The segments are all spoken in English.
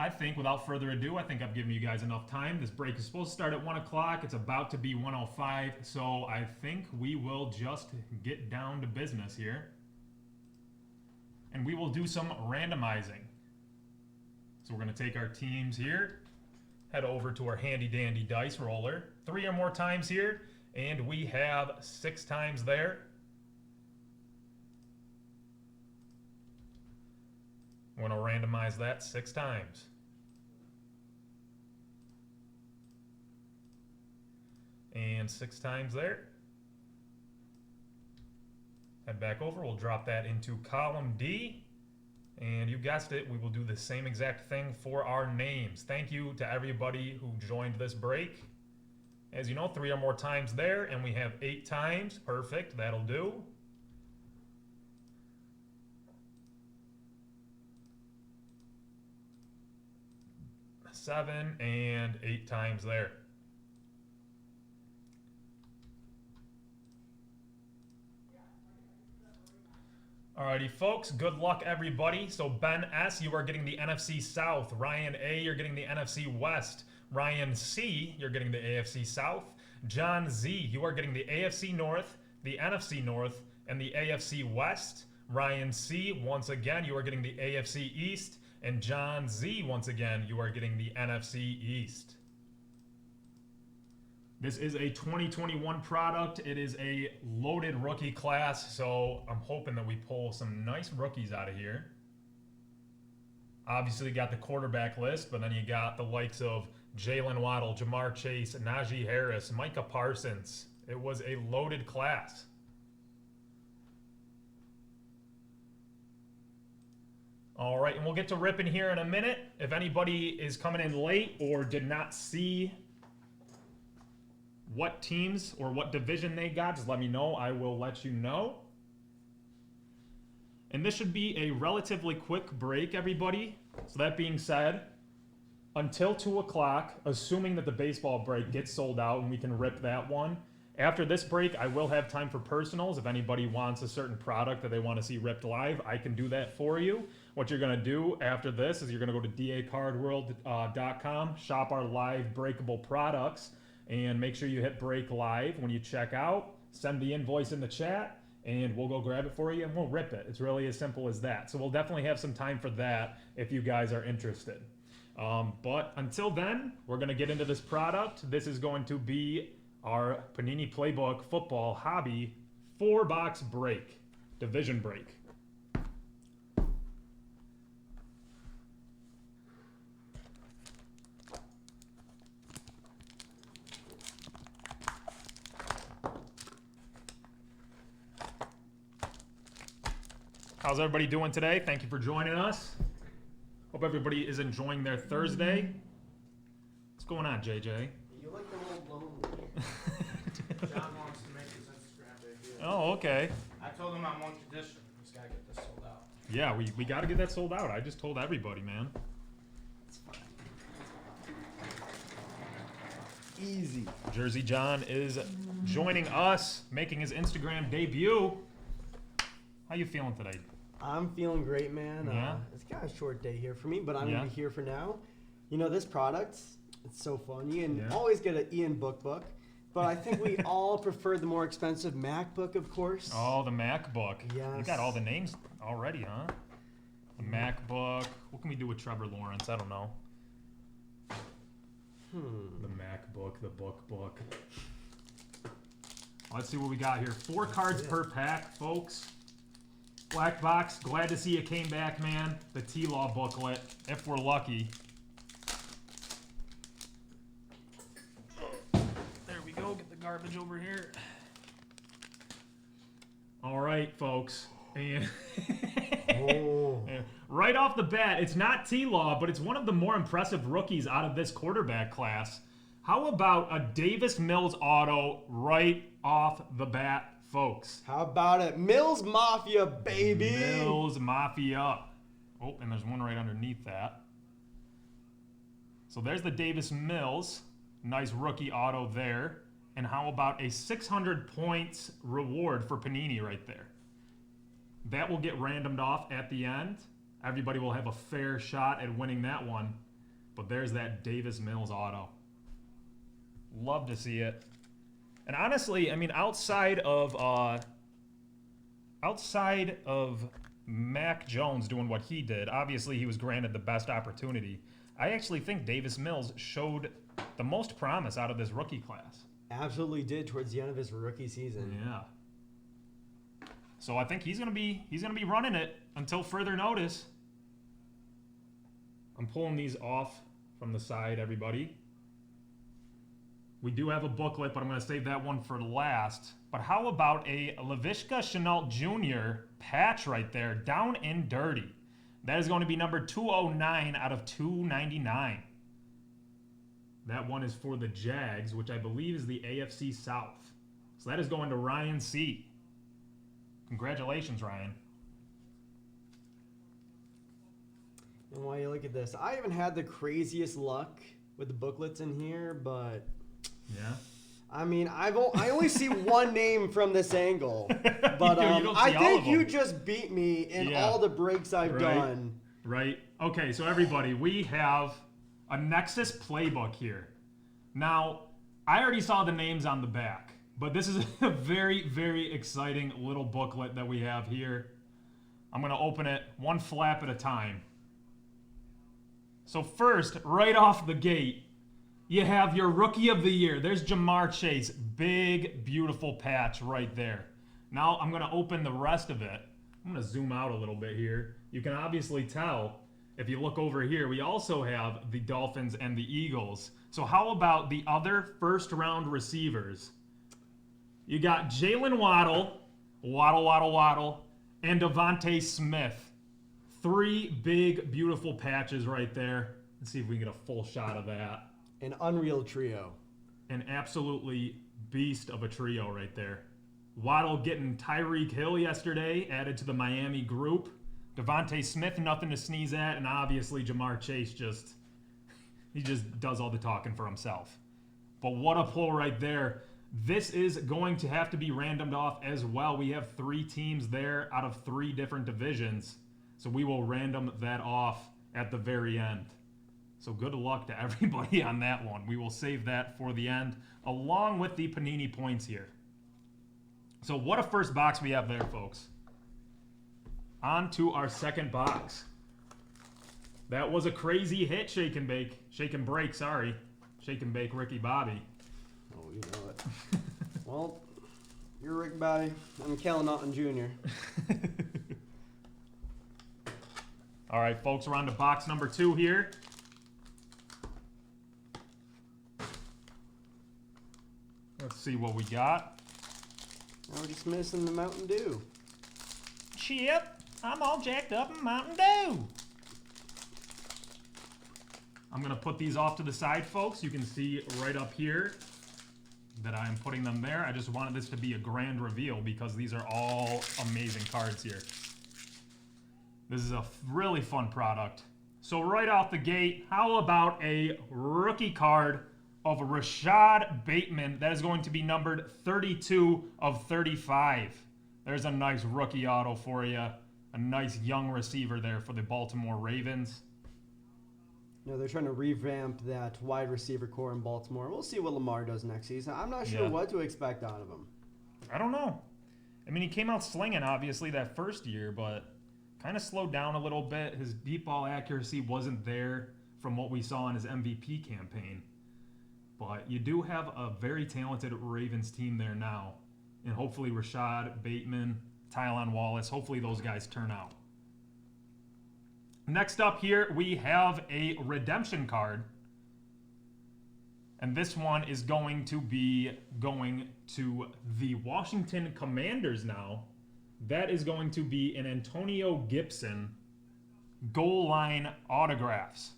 I think without further ado, I think I've given you guys enough time. This break is supposed to start at 1 o'clock. It's about to be 1:05, so I think we will just get down to business here. And we will do some randomizing. So we're going to take our teams here, head over to our handy dandy dice roller, 3 or more times here, and we have 6 times there. We're going to randomize that 6 times. And 6 times there. Head back over, we'll drop that into column D. And you guessed it, we will do the same exact thing for our names. Thank you to everybody who joined this break. As you know, 3 or more times there, and we have 8 times. Perfect, that'll do. Seven and 8 times there. Alrighty, folks, good luck, everybody. So Ben S., you are getting the NFC South. Ryan A., you're getting the NFC West. Ryan C., you're getting the AFC South. John Z., you are getting the AFC North, the NFC North, and the AFC West. Ryan C., once again, you are getting the AFC East. And John Z., once again, you are getting the NFC East. This is a 2021 product. It is a loaded rookie class, so I'm hoping that we pull some nice rookies out of here. Obviously, you got the quarterback list, but then you got the likes of Jalen Waddle, Jamar Chase, Najee Harris, Micah Parsons. It was a loaded class. All right, and we'll get to ripping here in a minute. If anybody is coming in late or did not see what teams or what division they got, just let me know. I will let you know. And this should be a relatively quick break, everybody. So that being said, until 2 o'clock, assuming that the baseball break gets sold out and we can rip that one. After this break, I will have time for personals. If anybody wants a certain product that they want to see ripped live, I can do that for you. What you're going to do after this is you're going to go to dacardworld.com, shop our live breakable products, and make sure you hit break live when you check out. Send the invoice in the chat, and we'll go grab it for you, and we'll rip it. It's really as simple as that. So we'll definitely have some time for that if you guys are interested. But until then, we're going to get into this product. This is going to be our Panini Playbook Football Hobby 4-box break, division break. How's everybody doing today? Thank you for joining us. Hope everybody is enjoying their Thursday. What's going on, JJ? You like the little lonely. John wants to make his Instagram debut. Oh, okay. I told him on one condition. He's got to get this sold out. Yeah, we got to get that sold out. I just told everybody, man. It's fine. Easy. Jersey John is joining us, making his Instagram debut. How you feeling today? I'm feeling great, man. Yeah. It's kind of a short day here for me, but I'm Yeah. going to be here for now. You know, this product, it's so fun. You can Yeah. always get an Ian book, but I think we all prefer the more expensive MacBook, of course. Oh, the MacBook. Yes. You got all the names already, huh? The MacBook. What can we do with Trevor Lawrence? I don't know. The MacBook, the book. Let's see what we got here. 4 cards per pack, folks. Black box, glad to see you came back, man. The T-Law booklet, if we're lucky. There we go, get the garbage over here. All right, folks. And right off the bat, it's not T-Law, but it's one of the more impressive rookies out of this quarterback class. How about a Davis Mills auto right off the bat, folks? How about it? Mills Mafia, baby. Mills Mafia. Oh, and there's one right underneath that. So there's the Davis Mills. Nice rookie auto there. And how about a 600 points reward for Panini right there? That will get randomed off at the end. Everybody will have a fair shot at winning that one. But there's that Davis Mills auto. Love to see it. And honestly, I mean, outside of Mac Jones doing what he did, obviously he was granted the best opportunity. I actually think Davis Mills showed the most promise out of this rookie class. Absolutely did towards the end of his rookie season. Yeah. So I think he's gonna be running it until further notice. I'm pulling these off from the side, everybody. We do have a booklet, but I'm going to save that one for last. But how about a Laviska Shenault Jr. patch right there, down and dirty? That is going to be number 209 out of 299. That one is for the Jags, which I believe is the AFC South. So that is going to Ryan C. Congratulations, Ryan. And while you look at this, I haven't had the craziest luck with the booklets in here, but Yeah. I mean, I only see one name from this angle, but You don't see I all think of you them. just beat me in Yeah. all the breaks I've Right. done. Right. Okay, so everybody, we have a Nexus playbook here. Now, I already saw the names on the back, but this is a very, very exciting little booklet that we have here. I'm going to open it one flap at a time. So first, right off the gate, you have your Rookie of the Year. There's Jamar Chase. Big, beautiful patch right there. Now I'm going to open the rest of it. I'm going to zoom out a little bit here. You can obviously tell, if you look over here, we also have the Dolphins and the Eagles. So how about the other first-round receivers? You got Jalen Waddle, and Devontae Smith. 3 big, beautiful patches right there. Let's see if we can get a full shot of that. An unreal trio. An absolutely beast of a trio right there. Waddle getting Tyreek Hill yesterday, added to the Miami group. Devontae Smith, nothing to sneeze at. And obviously Jamar Chase he just does all the talking for himself. But what a pull right there. This is going to have to be randomed off as well. We have 3 teams there out of 3 different divisions. So we will random that off at the very end. So good luck to everybody on that one. We will save that for the end, along with the Panini points here. So what a first box we have there, folks. On to our second box. That was a crazy hit, Shake and Bake. Shake and Break, sorry. Shake and Bake Ricky Bobby. Oh, you know it. Well, you're Rick Bobby. I'm Kellen Naughton Jr. All right, folks, we're on to box number 2 here. Let's see what we got. Now we're just missing the Mountain Dew. Chip, I'm all jacked up in Mountain Dew. I'm going to put these off to the side, folks. You can see right up here that I'm putting them there. I just wanted this to be a grand reveal because these are all amazing cards here. This is a really fun product. So right off the gate, how about a rookie card of Rashad Bateman? That is going to be numbered 32 of 35. There's a nice rookie auto for you. A nice young receiver there for the Baltimore Ravens. No, they're trying to revamp that wide receiver core in Baltimore. We'll see what Lamar does next season. I'm not sure what to expect out of him. I don't know. I mean, he came out slinging, obviously, that first year, but kind of slowed down a little bit. His deep ball accuracy wasn't there from what we saw in his MVP campaign. But you do have a very talented Ravens team there now. And hopefully Rashad Bateman, Tylan Wallace, hopefully those guys turn out. Next up here, we have a redemption card. And this one is going to be going to the Washington Commanders now. That is going to be an Antonio Gibson goal line autographs.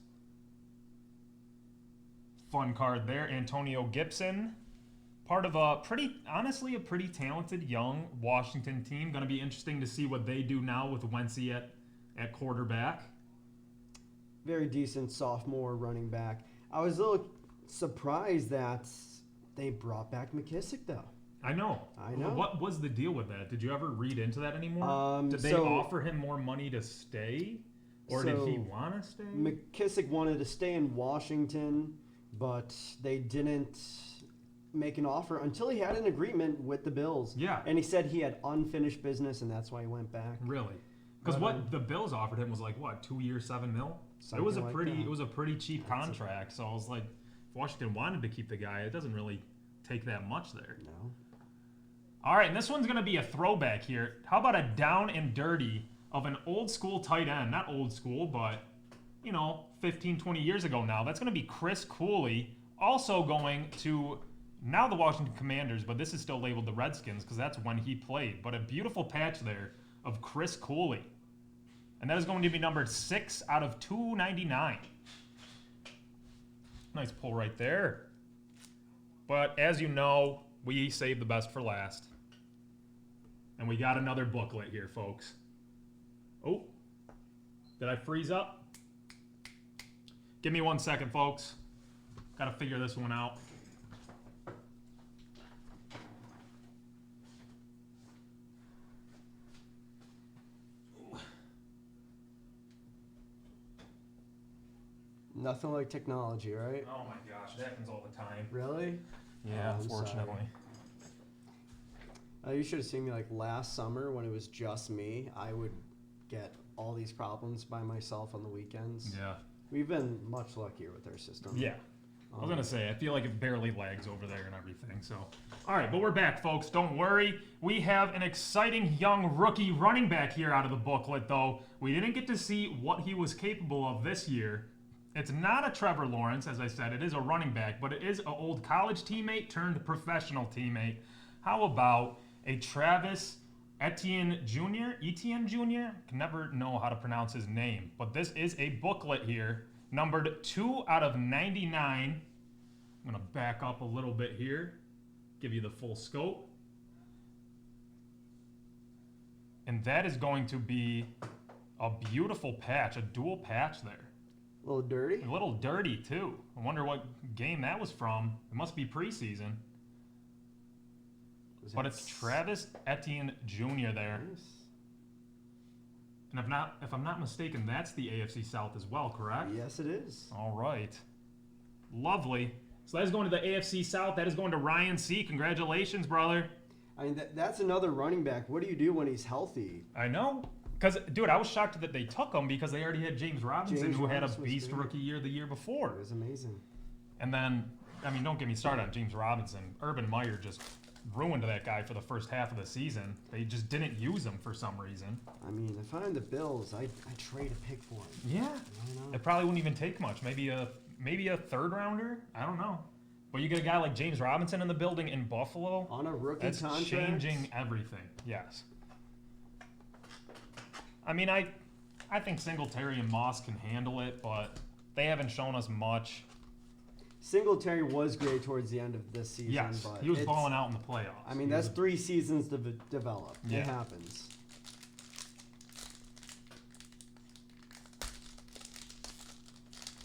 Fun card there, Antonio Gibson. Part of honestly a pretty talented young Washington team. Going to be interesting to see what they do now with Wentzy at quarterback. Very decent sophomore running back. I was a little surprised that they brought back McKissick, though. I know. What was the deal with that? Did you ever read into that anymore? Did they offer him more money to stay? Or did he want to stay? McKissick wanted to stay in Washington, but they didn't make an offer until he had an agreement with the Bills. Yeah. And he said he had unfinished business, and that's why he went back. Really? Because what the Bills offered him was like, what, 2 years, $7 million? It was a pretty cheap contract. So I was like, if Washington wanted to keep the guy, it doesn't really take that much there. No. All right, and this one's going to be a throwback here. How about a down and dirty of an old school tight end? Not old school, but, 15, 20 years ago now. That's going to be Chris Cooley, also going to now the Washington Commanders, but this is still labeled the Redskins because that's when he played. But a beautiful patch there of Chris Cooley. And that is going to be numbered 6 out of 299. Nice pull right there. But as you know, we saved the best for last. And we got another booklet here, folks. Oh, did I freeze up? Give me 1 second, folks. Got to figure this one out. Nothing like technology, right? Oh my gosh, it happens all the time. Really? Yeah, I'm unfortunately. You should have seen me like last summer when it was just me. I would get all these problems by myself on the weekends. Yeah. We've been much luckier with our system. Yeah. I was going to say, I feel like it barely lags over there and everything. So, all right, but we're back, folks. Don't worry. We have an exciting young rookie running back here out of the booklet, though. We didn't get to see what he was capable of this year. It's not a Trevor Lawrence, as I said. It is a running back, but it is an old college teammate turned professional teammate. How about a Travis Etienne Jr.? Etienne Jr.? Can never know how to pronounce his name. But this is a booklet here, numbered 2 out of 99. I'm going to back up a little bit here, give you the full scope. And that is going to be a beautiful patch, a dual patch there. A little dirty? A little dirty, too. I wonder what game that was from. It must be preseason. But it's Travis Etienne Jr. there. Nice. And if I'm not mistaken, that's the AFC South as well, correct? Yes, it is. All right. Lovely. So that is going to the AFC South. That is going to Ryan C. Congratulations, brother. I mean, that's another running back. What do you do when he's healthy? I know. Because, dude, I was shocked that they took him because they already had James Robinson, who had a beast rookie year the year before. It was amazing. And then, I mean, don't get me started on James Robinson. Urban Meyer just ruined that guy for the first half of the season. They just didn't use him for some reason. I mean, if I'm the Bills, I'd trade a pick for him. Yeah. I know. It probably wouldn't even take much. Maybe a third rounder? I don't know. But you get a guy like James Robinson in the building in Buffalo. On a rookie that's contract? Changing everything. Yes. I mean, I think Singletary and Moss can handle it, but they haven't shown us much. Singletary was great towards the end of this season. Yes, but he was balling out in the playoffs. I mean, that's 3 seasons to develop. Yeah. It happens.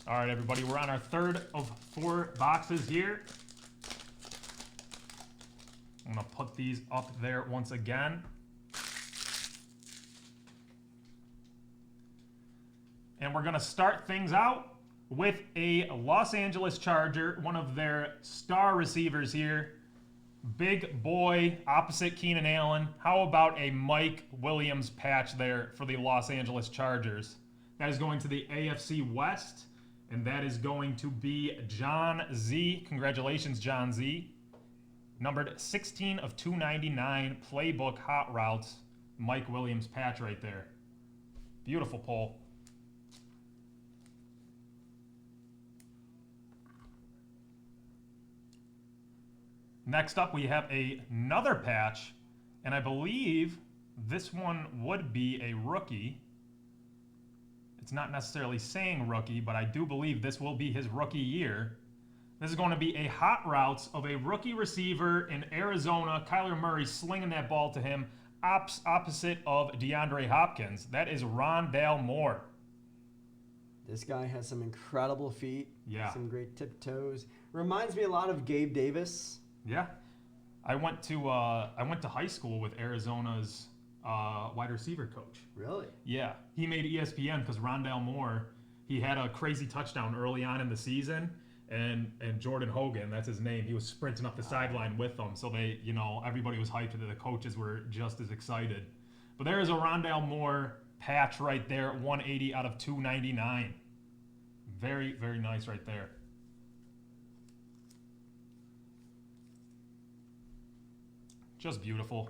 All right, everybody, we're on our 3rd of 4 boxes here. I'm going to put these up there once again. And we're going to start things out with a Los Angeles Charger, one of their star receivers here. Big boy, opposite Keenan Allen. How about a Mike Williams patch there for the Los Angeles Chargers? That is going to the AFC West, and that is going to be John Z. Congratulations, John Z. Numbered 16 of 299, Playbook Hot Routes. Mike Williams patch right there. Beautiful pull. Next up, we have another patch, and I believe this one would be a rookie. It's not necessarily saying rookie, but I do believe this will be his rookie year. This is going to be a hot routes of a rookie receiver in Arizona. Kyler Murray slinging that ball to him opposite of DeAndre Hopkins. That is Rondale Moore. This guy has some incredible feet. Yeah. Some great tiptoes. Reminds me a lot of Gabe Davis. Yeah, I went to high school with Arizona's wide receiver coach. Really? Yeah, he made ESPN because Rondale Moore, he had a crazy touchdown early on in the season, and Jordan Hogan, that's his name, he was sprinting up the sideline with them. So they, everybody was hyped that the coaches were just as excited. But there is a Rondale Moore patch right there, 180 out of 299. Very, very nice right there. Just beautiful.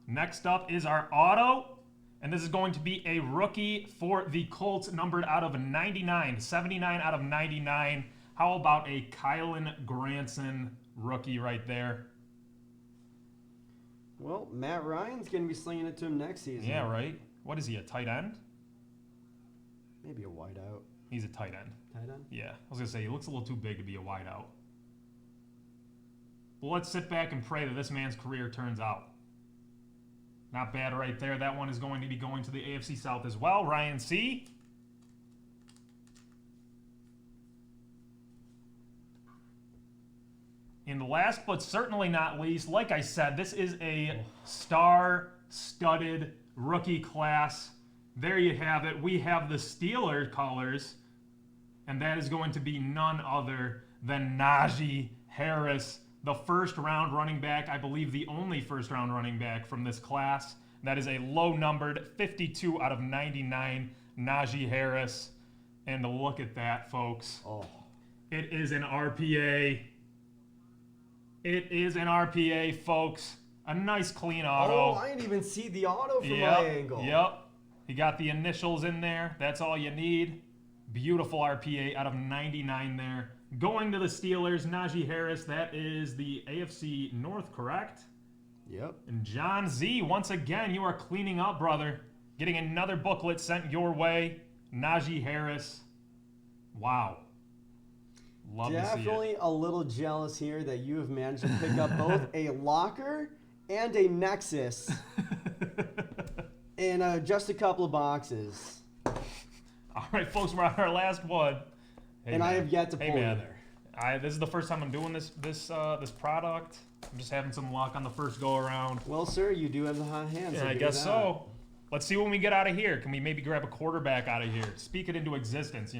Next up is our auto, and this is going to be a rookie for the Colts, numbered out of 99, 79 out of 99. How about a Kylan Granson rookie right there? Well, Matt Ryan's going to be slinging it to him next season. Yeah, right? What is he, a tight end? Maybe a wideout. He's a tight end. Tight end? Yeah, I was going to say, he looks a little too big to be a wideout. But let's sit back and pray that this man's career turns out. Not bad right there. That one is going to be going to the AFC South as well. Ryan C. And last but certainly not least, like I said, this is a star-studded rookie class. There you have it. We have the Steelers colors, and that is going to be none other than Najee Harris, the first-round running back, I believe the only first-round running back from this class. That is a low-numbered 52 out of 99 Najee Harris. And look at that, folks. Oh. It is an RPA. It is an RPA, folks. A nice clean auto. Oh, I didn't even see the auto from my angle. Yep. He got the initials in there. That's all you need. Beautiful RPA out of 99 there. Going to the Steelers, Najee Harris. That is the AFC North, correct? Yep. And John Z, once again, you are cleaning up, brother. Getting another booklet sent your way. Najee Harris. Wow. Love to see it. Definitely a little jealous here that you have managed to pick up both a locker and a Nexus in just a couple of boxes. All right, folks, we're on our last one. Hey, and man. I have yet to pull either. either. This is the first time I'm doing this product. I'm just having some luck on the first go around. Well, sir, you do have the hot hands. Yeah, I guess so. Let's see when we get out of here. Can we maybe grab a quarterback out of here? Speak it into existence,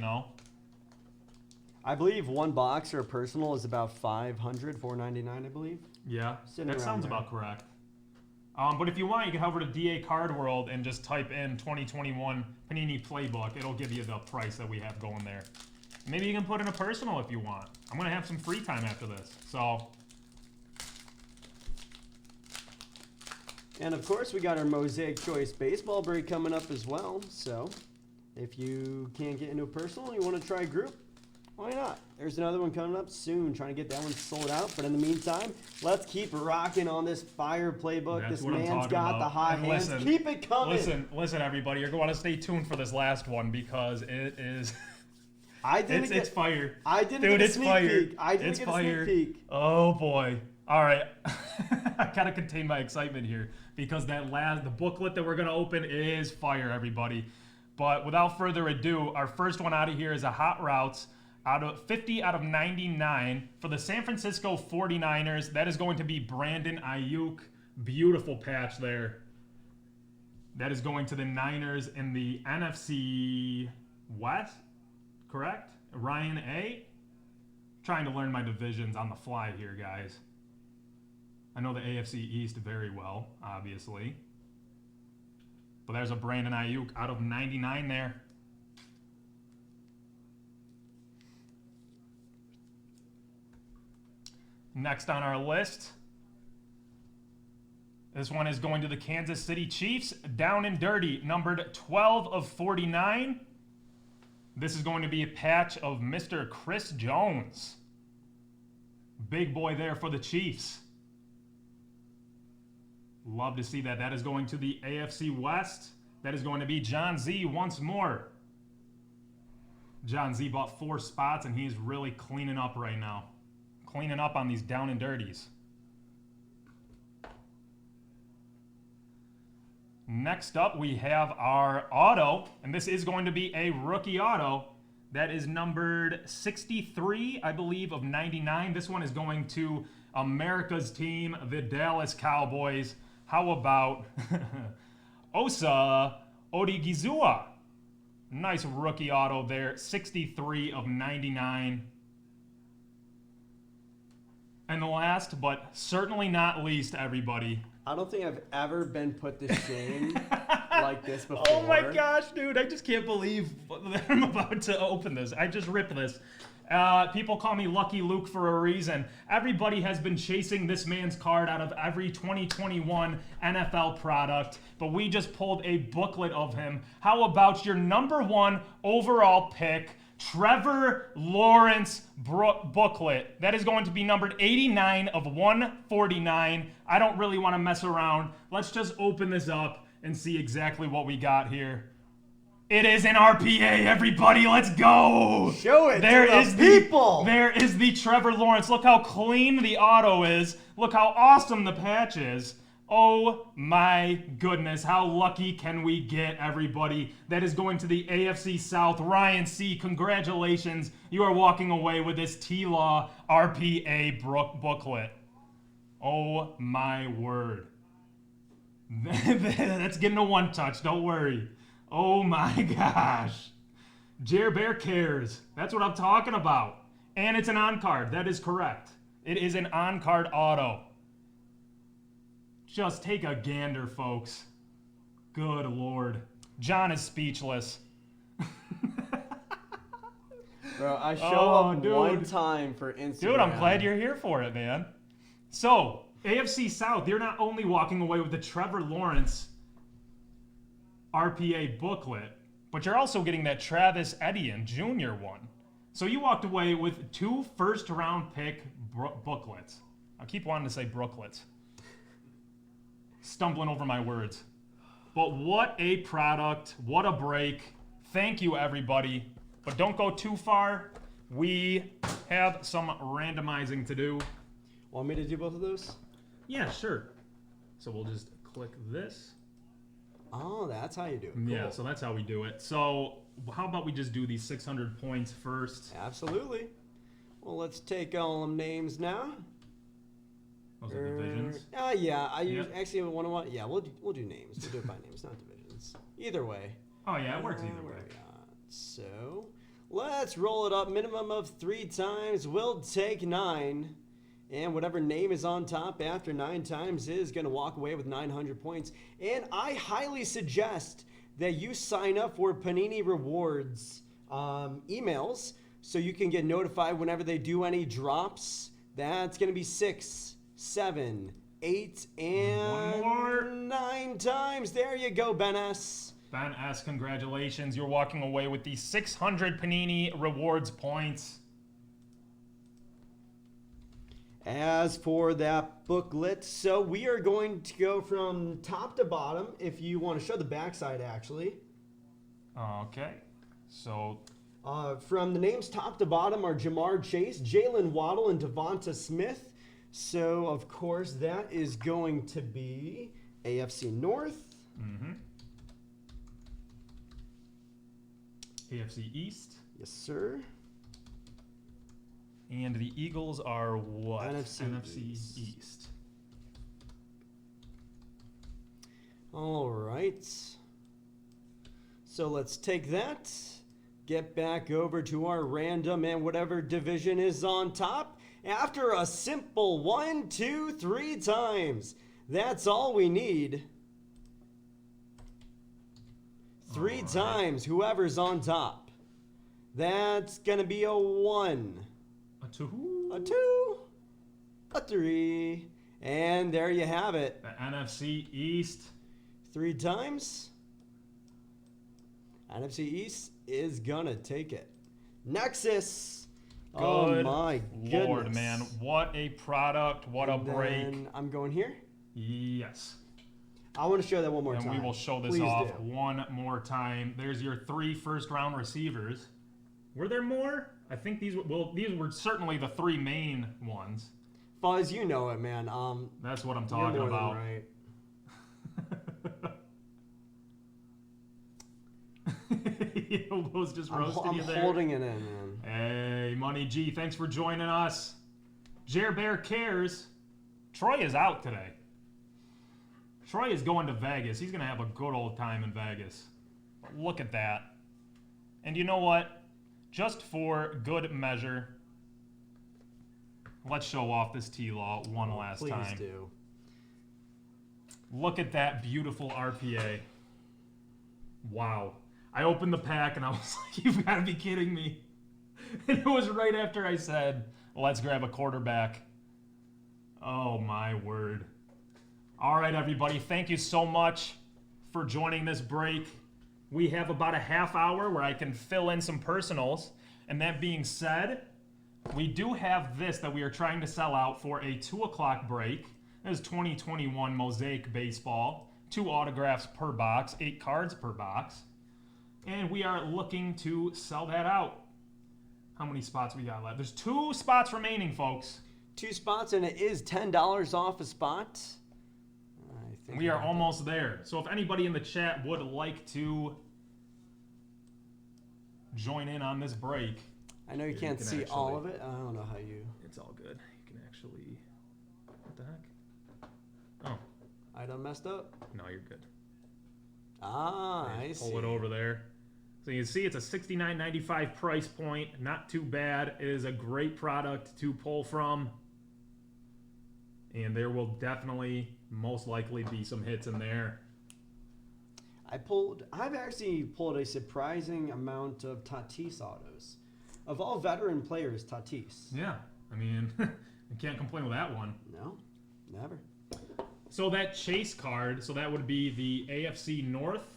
I believe one box or a personal is about $499, I believe. Yeah, Sitting that around sounds there. about correct. But if you want, you can head over to DA Card World and just type in 2021 Panini Playbook. It'll give you the price that we have going there. Maybe you can put in a personal if you want. I'm going to have some free time after this. So, And of course, we got our Mosaic Choice Baseball break coming up as well. So if you can't get into a personal and you want to try a group, why not? There's another one coming up soon, trying to get that one sold out. But in the meantime, let's keep rocking on this fire playbook. That's this what I'm man's talking got about. the high And hands. listen, Keep it coming. listen, everybody. You're going to stay tuned for this last one because it is... It's fire. I didn't Dude, get a it's sneak fire. peek. I didn't It's get fire. a sneak peek. Oh boy. All right. I gotta contain my excitement here because the booklet that we're gonna open is fire, everybody. But without further ado, our first one out of here is a Hot Routes out of 50 out of 99 for the San Francisco 49ers. That is going to be Brandon Ayuk. Beautiful patch there. That is going to the Niners in the NFC West. Correct? Ryan A. Trying to learn my divisions on the fly here, guys. I know the AFC East very well, obviously. But there's a Brandon Ayuk out of 99 there. Next on our list. This one is going to the Kansas City Chiefs. Down and dirty, numbered 12 of 49. This is going to be a patch of Mr. Chris Jones. Big boy there for the Chiefs. Love to see that. That is going to the AFC West. That is going to be John Z once more. John Z bought 4 spots, and he's really cleaning up right now. Cleaning up on these down and dirties. Next up, we have our auto, and this is going to be a rookie auto. That is numbered 63, I believe, of 99. This one is going to America's team, the Dallas Cowboys. How about Osa Odigizua? Nice rookie auto there. 63 of 99. And the last, but certainly not least, everybody. I don't think I've ever been put to shame like this before. Oh my gosh, dude. I just can't believe that I'm about to open this. I just ripped this. People call me Lucky Luke for a reason. Everybody has been chasing this man's card out of every 2021 NFL product, but we just pulled a booklet of him. How about your number 1 overall pick, Trevor Lawrence booklet? That is going to be numbered 89 of 149. I don't really want to mess around. Let's just open this up and see exactly what we got here. It is an RPA, everybody. Let's go. Show it There to the is people. There is the Trevor Lawrence. Look how clean the auto is. Look how awesome the patch is. Oh my goodness. How lucky can we get, everybody? That is going to the AFC South. Ryan C., congratulations. You are walking away with this T-Law RPA booklet. Oh my word. That's getting a 1 touch. Don't worry. Oh my gosh. Jer Bear cares. That's what I'm talking about. And it's an on-card. That is correct. It is an on-card auto. Just take a gander, folks. Good Lord. John is speechless. Bro, I show up dude. one time for Instagram. Dude, I'm glad you're here for it, man. So, AFC South, you're not only walking away with the Trevor Lawrence RPA booklet, but you're also getting that Travis Etienne Jr. one. So you walked away with 2 first-round pick booklets. I keep wanting to say brooklets. Stumbling over my words. But what a product. What a break. Thank you, everybody. But don't go too far. We have some randomizing to do. Want me to do both of those? Yeah, sure. So we'll just click this. Oh, that's how you do it. Cool. Yeah, so that's how we do it. So how about we just do these 600 points first? Absolutely. Well, let's take all them names now. Those are divisions. Yeah. Yep. Actually want. Yeah, we'll do names. We'll do it by names, not divisions. Either way. Oh yeah, it works either way. So let's roll it up. Minimum of 3 times. We'll take 9. And whatever name is on top after 9 times is going to walk away with 900 points. And I highly suggest that you sign up for Panini Rewards emails so you can get notified whenever they do any drops. That's going to be 6, 7, 8, and 1 more. 9 times. There you go, Ben S. Ben S., congratulations. You're walking away with the 600 Panini Rewards points. As for that booklet, so we are going to go from top to bottom. If you want to show the backside, actually. Okay. So from the names top to bottom are Jamar Chase, Jalen Waddle, and Devonta Smith. So, of course, that is going to be AFC North. Mm-hmm. AFC East. Yes, sir. And the Eagles are what? NFC East. All right. So let's take that, get back over to our random and whatever division is on top. After a simple 1, 2, 3 times. That's all we need. 3 times, whoever's on top. That's going to be a 1. A 2. A 2. A 3. And there you have it. The NFC East. 3 times. NFC East is gonna take it. Nexus. Oh my goodness. Lord, man. What a product. What a break. Then I'm going here. Yes. I want to show that one more time. And we will show this Please off do. one more time. There's your 3 first-round receivers. Were there more? I think these were certainly the 3 main ones. Fuzz, you know it, man. That's what I'm You're talking more than about. right. Those just roasted I'm you there. holding it in, man. Hey, Money G, thanks for joining us. Jer Bear cares. Troy is out today. Troy is going to Vegas. He's going to have a good old time in Vegas. But look at that. And you know what? Just for good measure, let's show off this T-Law one last time. Please do. Look at that beautiful RPA. Wow. I opened the pack and I was like, you've got to be kidding me. And it was right after I said, let's grab a quarterback. Oh, my word. All right, everybody. Thank you so much for joining this break. We have about a half hour where I can fill in some personals. And that being said, we do have this that we are trying to sell out for a 2 o'clock break. This is 2021 Mosaic Baseball. 2 autographs per box, 8 cards per box. And we are looking to sell that out. How many spots we got left? There's 2 spots remaining, folks. 2 spots, and it is $10 off a spot. I think We are almost there. So if anybody in the chat would like to join in on this break. I know you you can't can see all actually- of it. I don't know how you... It's all good. You can actually... What the heck? Oh, I done messed up. no, you're good. Ah, I Pull see. it over there. So you can see it's a $69.95 price point. Not too bad. It is a great product to pull from. And there will definitely, most likely, be some hits in there. I've actually pulled a surprising amount of Tatis autos. Of all veteran players, Tatis. Yeah, I mean, you can't complain with that one. No, never. So that chase card, so that would be the AFC North.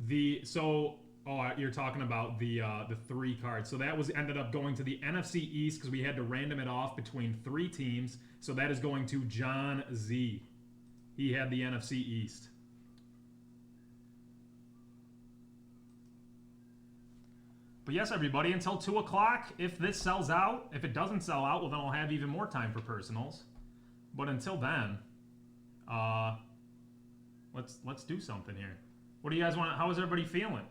You're talking about the 3 cards. So that ended up going to the NFC East because we had to random it off between 3 teams. So that is going to John Z. He had the NFC East. But yes, everybody, until 2 o'clock, if this sells out, if it doesn't sell out, well, then I'll have even more time for personals. But until then, let's do something here. What do you guys want? How is everybody feeling?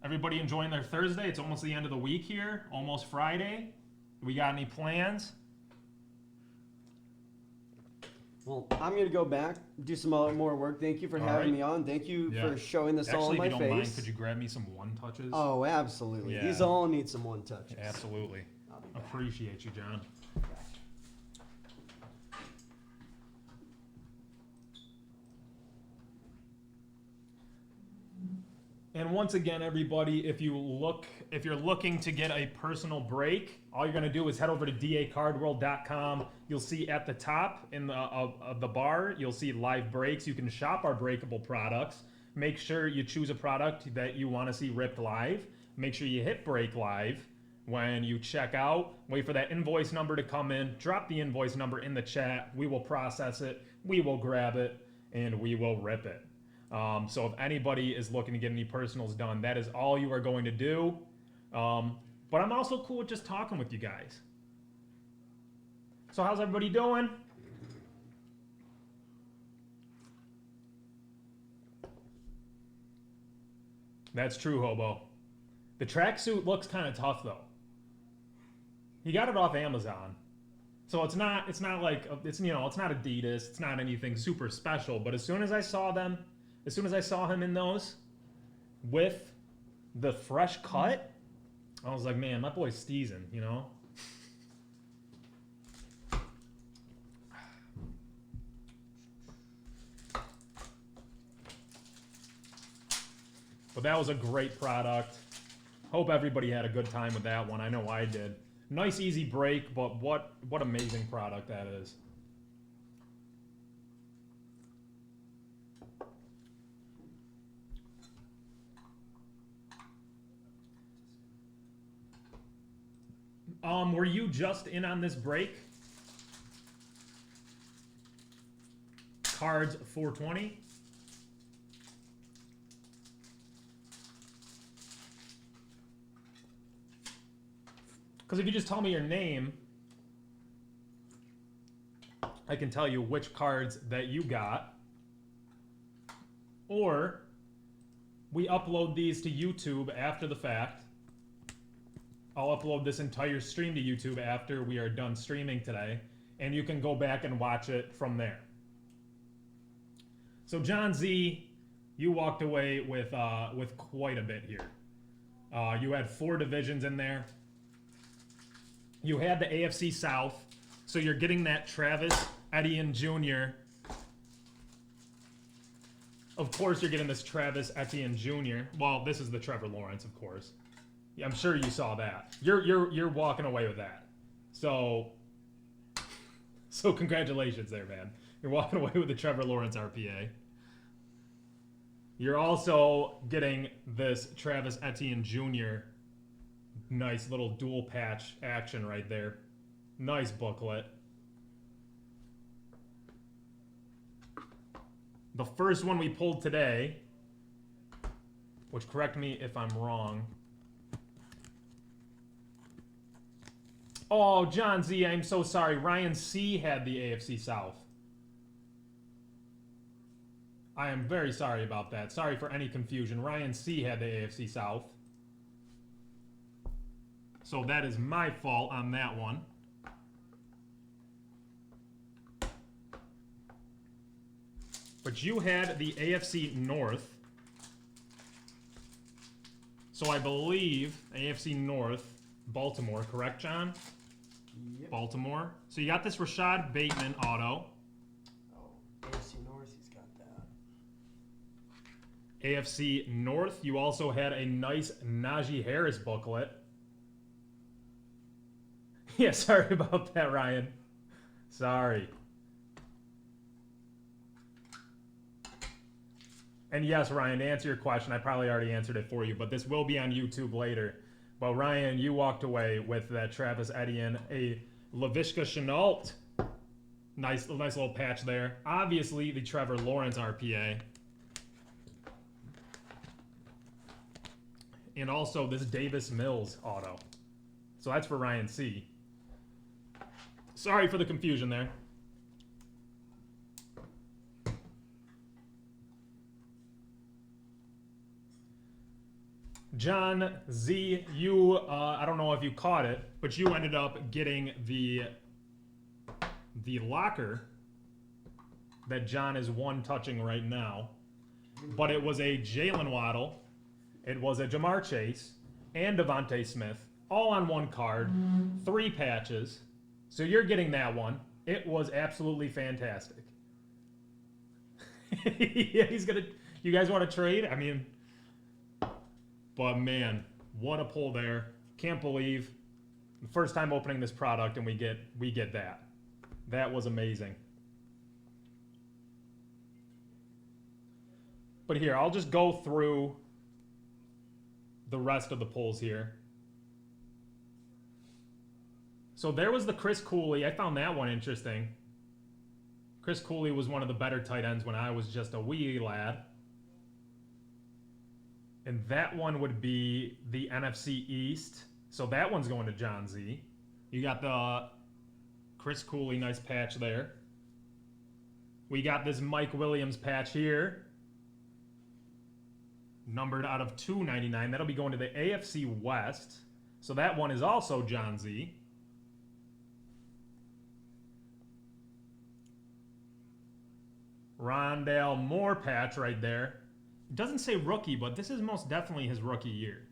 Everybody enjoying their Thursday? It's almost the end of the week here, almost Friday. Do we got any plans? Well, I'm going to go back, do some more work. Thank you for having me on. Thank you for showing this all in my if you don't mind, face. could you grab me some 1-touches? Oh, absolutely. Yeah. These all need some 1-touches. Absolutely. I'll be back. Appreciate you, John. And once again, everybody, if you're looking to get a personal break, all you're going to do is head over to dacardworld.com. You'll see at the top of the bar, you'll see live breaks. You can shop our breakable products. Make sure you choose a product that you want to see ripped live. Make sure you hit break live when you check out. Wait for that invoice number to come in. Drop the invoice number in the chat. We will process it. We will grab it, and we will rip it. So if anybody is looking to get any personals done, that is all you are going to do. But I'm also cool with just talking with you guys. So how's everybody doing? That's true, Hobo. The tracksuit looks kind of tough though. He got it off Amazon. So it's not like it's not Adidas, it's not anything super special, but as soon as I saw him in those with the fresh cut, I was like, man, my boy's steezing, you know? But that was a great product. Hope everybody had a good time with that one. I know I did. Nice, easy break, but what amazing product that is. Were you just in on this break? Cards 420. Because if you just tell me your name, I can tell you which cards that you got. Or we upload these to YouTube after the fact. I'll upload this entire stream to YouTube after we are done streaming today. and you can go back and watch it from there. So John Z, you walked away with quite a bit here. You had 4 divisions in there. You had the AFC South, so you're getting that Travis Etienne Jr. Of course, you're getting this Travis Etienne Jr. Well, this is the Trevor Lawrence, of course. Yeah, I'm sure you saw that. You're walking away with that. So congratulations there, man. You're walking away with the Trevor Lawrence RPA. You're also getting this Travis Etienne Jr. Nice little dual patch action right there. Nice booklet. The first one we pulled today, which correct me if I'm wrong. Oh, John Z, I'm so sorry. Ryan C had the AFC South. I am very sorry about that. Sorry for any confusion. Ryan C had the AFC South. So that is my fault on that one. But you had the AFC North. So I believe AFC North, Baltimore, correct, John? Yep. Baltimore. So you got this Rashad Bateman auto. Oh, AFC North, he's got that. AFC North, you also had a nice Najee Harris booklet. Yeah, sorry about that, Ryan. Sorry. And yes, Ryan, to answer your question, I probably already answered it for you, but this will be on YouTube later. But Ryan, you walked away with that Travis Etienne, a Laviska Shenault. Nice little patch there. Obviously, the Trevor Lawrence RPA. And also this Davis Mills auto. So that's for Ryan C. Sorry for the confusion there. John Z, you, I don't know if you caught it, but you ended up getting the locker that John is one touching right now. But it was a Jalen Waddle, it was a Jamar Chase, and Devontae Smith, all on one card, 3 patches. So you're getting that one. It was absolutely fantastic. Yeah, he's gonna. You guys want to trade? I mean, but man, what a pull there! Can't believe the first time opening this product and we get that. That was amazing. But here, I'll just go through the rest of the pulls here. So there was the Chris Cooley. I found that one interesting. Chris Cooley was one of the better tight ends when I was just a wee lad. And that one would be the NFC East. So that one's going to John Z. You got the Chris Cooley, nice patch there. We got this Mike Williams patch here. Numbered out of 299. That'll be going to the AFC West. So that one is also John Z. Rondale Moore patch right there. It doesn't say rookie, but this is most definitely his rookie year.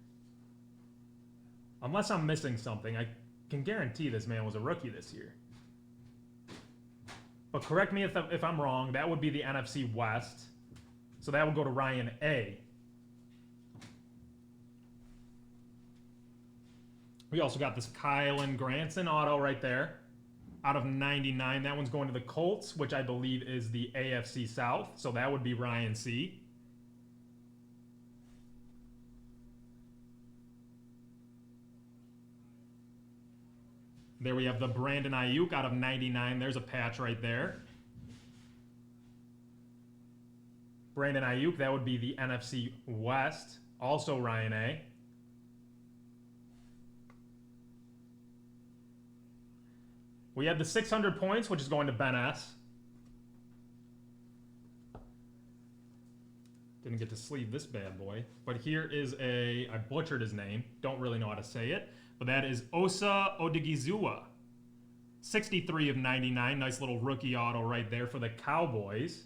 Unless I'm missing something, I can guarantee this man was a rookie this year. But correct me if I'm wrong. That would be the NFC West. So that would go to Ryan A. We also got this Kylan Granson auto right there. Out of 99, that one's going to the Colts, which I believe is the AFC South. So that would be Ryan C. There we have the Brandon Ayuk out of 99. There's a patch right there. Brandon Ayuk, that would be the NFC West. Also Ryan A. We had the 600 points, which is going to Ben S. Didn't get to sleeve this bad boy. But here is I butchered his name. Don't really know how to say it. But that is Osa Odigizua. 63 of 99. Nice little rookie auto right there for the Cowboys.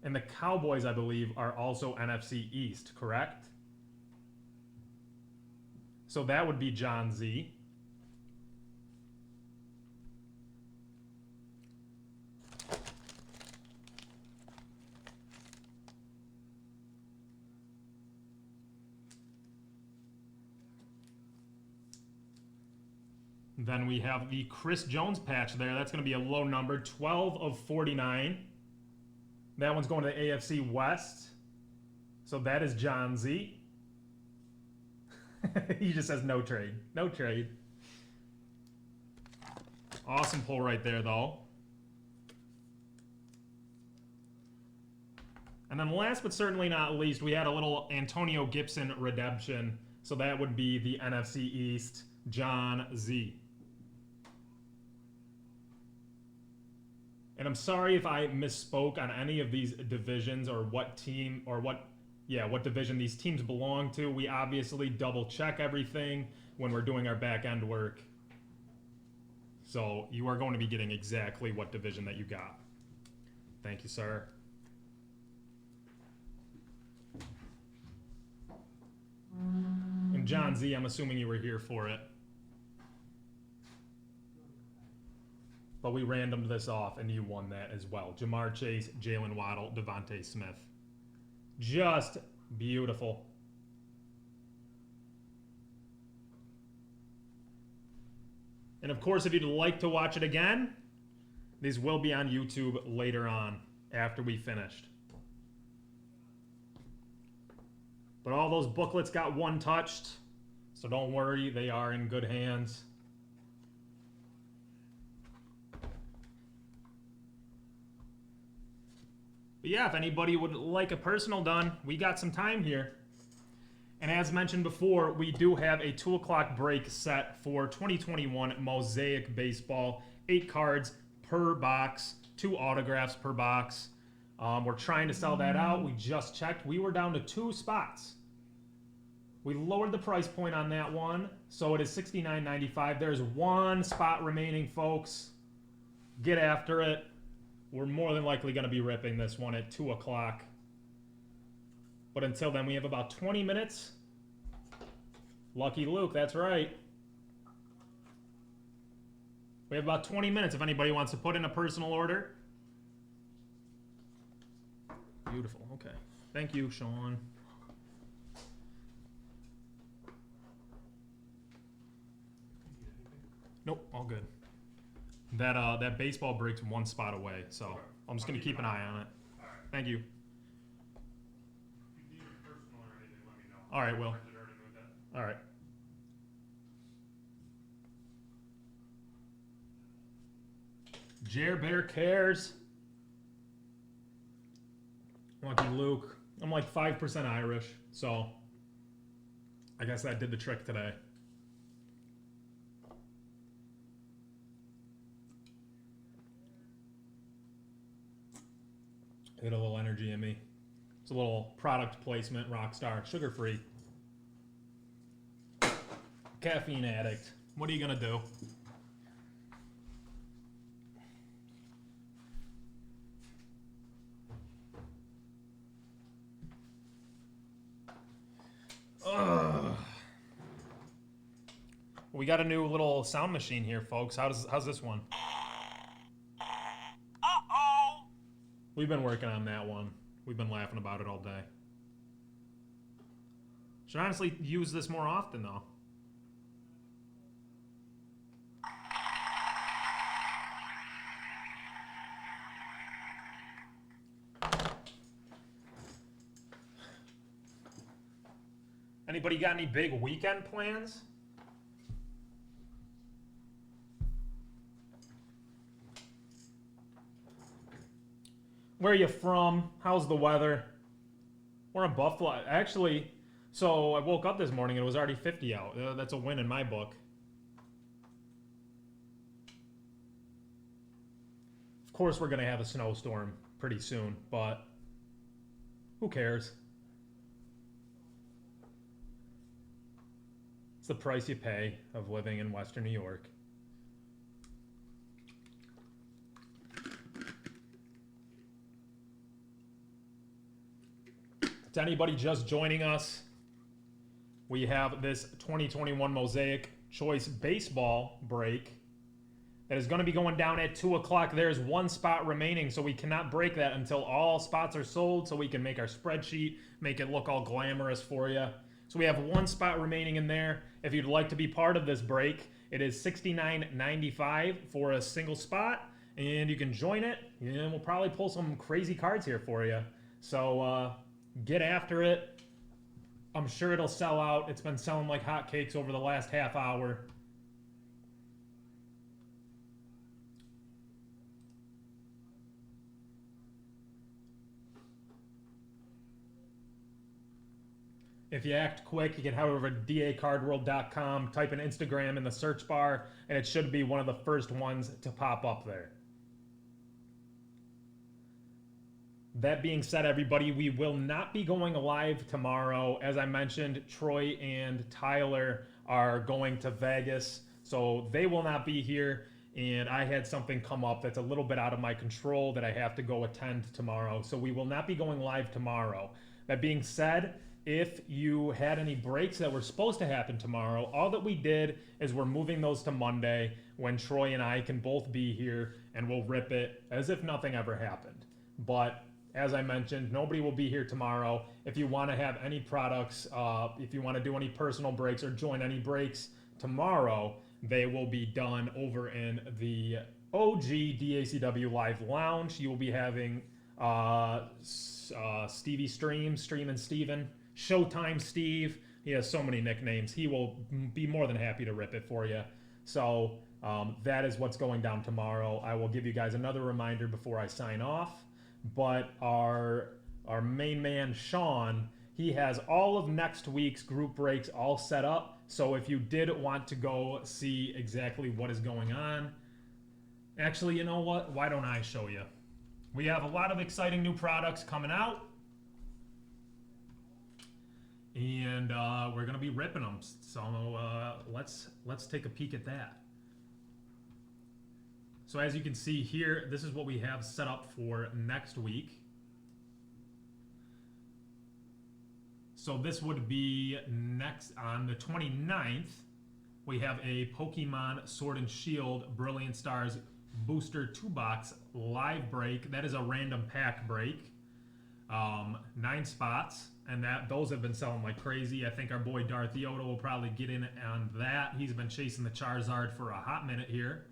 And the Cowboys, I believe, are also NFC East, correct? So that would be John Z. Then we have the Chris Jones patch there. That's going to be a low number, 12 of 49. That one's going to the AFC West. So that is John Z. He just says no trade. No trade. Awesome pull right there, though. And then last but certainly not least, we had a little Antonio Gibson redemption. So that would be the NFC East, John Z. And I'm sorry if I misspoke on any of these divisions or what team or what division these teams belong to. We obviously double check everything when we're doing our back end work. So you are going to be getting exactly what division that you got. Thank you, sir. And John Z, I'm assuming you were here for it. But we randomed this off, and you won that as well. Jamar Chase, Jalen Waddle, Devontae Smith. Just beautiful. And of course, if you'd like to watch it again, these will be on YouTube later on after we finished. But all those booklets got one touched, so don't worry, they are in good hands. But yeah, if anybody would like a personal done, we got some time here. And as mentioned before, we do have a 2 o'clock break set for 2021 Mosaic Baseball. 8 cards per box, 2 autographs per box. We're trying to sell that out. We just checked. We were down to 2 spots. We lowered the price point on that one, so it is $69.95. There's 1 spot remaining, folks. Get after it. We're more than likely going to be ripping this one at 2 o'clock. But until then, we have about 20 minutes. Lucky Luke, that's right. We have about 20 minutes if anybody wants to put in a personal order. Beautiful, okay. Thank you, Sean. Nope, all good. That baseball break's 1 spot away, so okay. I'm just going to keep an eye on it. All right. Thank you. If you need a personal or anything, let me know. All right, Will. All right. Jer Bear cares. Lucky Luke. I'm like 5% Irish, so I guess that did the trick today. Get a little energy in me. It's a little product placement, Rockstar, sugar-free. Caffeine addict. What are you gonna do? Ugh. We got a new little sound machine here, folks. How's this one? We've been working on that one. We've been laughing about it all day. Should honestly use this more often, though. Anybody got any big weekend plans? Where are you from? How's the weather? We're in Buffalo. Actually, so I woke up this morning and it was already 50 out. That's a win in my book. Of course, we're going to have a snowstorm pretty soon, but who cares? It's the price you pay of living in Western New York. To anybody just joining us, we have this 2021 Mosaic Choice Baseball break that is going to be going down at 2 o'clock. There's one spot remaining, so we cannot break that until all spots are sold so we can make our spreadsheet, make it look all glamorous for you. So we have one spot remaining in there. If you'd like to be part of this break, it is $69.95 for a single spot, and you can join it, and we'll probably pull some crazy cards here for you. So get after it. I'm sure it'll sell out. It's been selling like hotcakes over the last half hour. If you act quick, you can head over to dacardworld.com, type in Instagram in the search bar, and it should be one of the first ones to pop up there. That being said, everybody, we will not be going live tomorrow. As I mentioned, Troy and Tyler are going to Vegas, so they will not be here. And I had something come up that's a little bit out of my control that I have to go attend tomorrow. So we will not be going live tomorrow. That being said, if you had any breaks that were supposed to happen tomorrow, all that we did is we're moving those to Monday when Troy and I can both be here, and we'll rip it as if nothing ever happened. But as I mentioned, nobody will be here tomorrow. If you want to have any products, if you want to do any personal breaks or join any breaks tomorrow, they will be done over in the OG DACW Live Lounge. You will be having Stevie Streaming Steven, Showtime Steve. He has so many nicknames. He will be more than happy to rip it for you. So that is what's going down tomorrow. I will give you guys another reminder before I sign off. But our main man, Sean, he has all of next week's group breaks all set up. So if you did want to go see exactly what is going on, actually, you know what? Why don't I show you? We have a lot of exciting new products coming out, and we're going to be ripping them. So let's take a peek at that. So as you can see here, this is what we have set up for next week. So this would be next on the 29th. We have a Pokemon Sword and Shield Brilliant Stars Booster 2-box live break. That is a random pack break. 9 spots, and those have been selling like crazy. I think our boy Darth Yoda will probably get in on that. He's been chasing the Charizard for a hot minute here.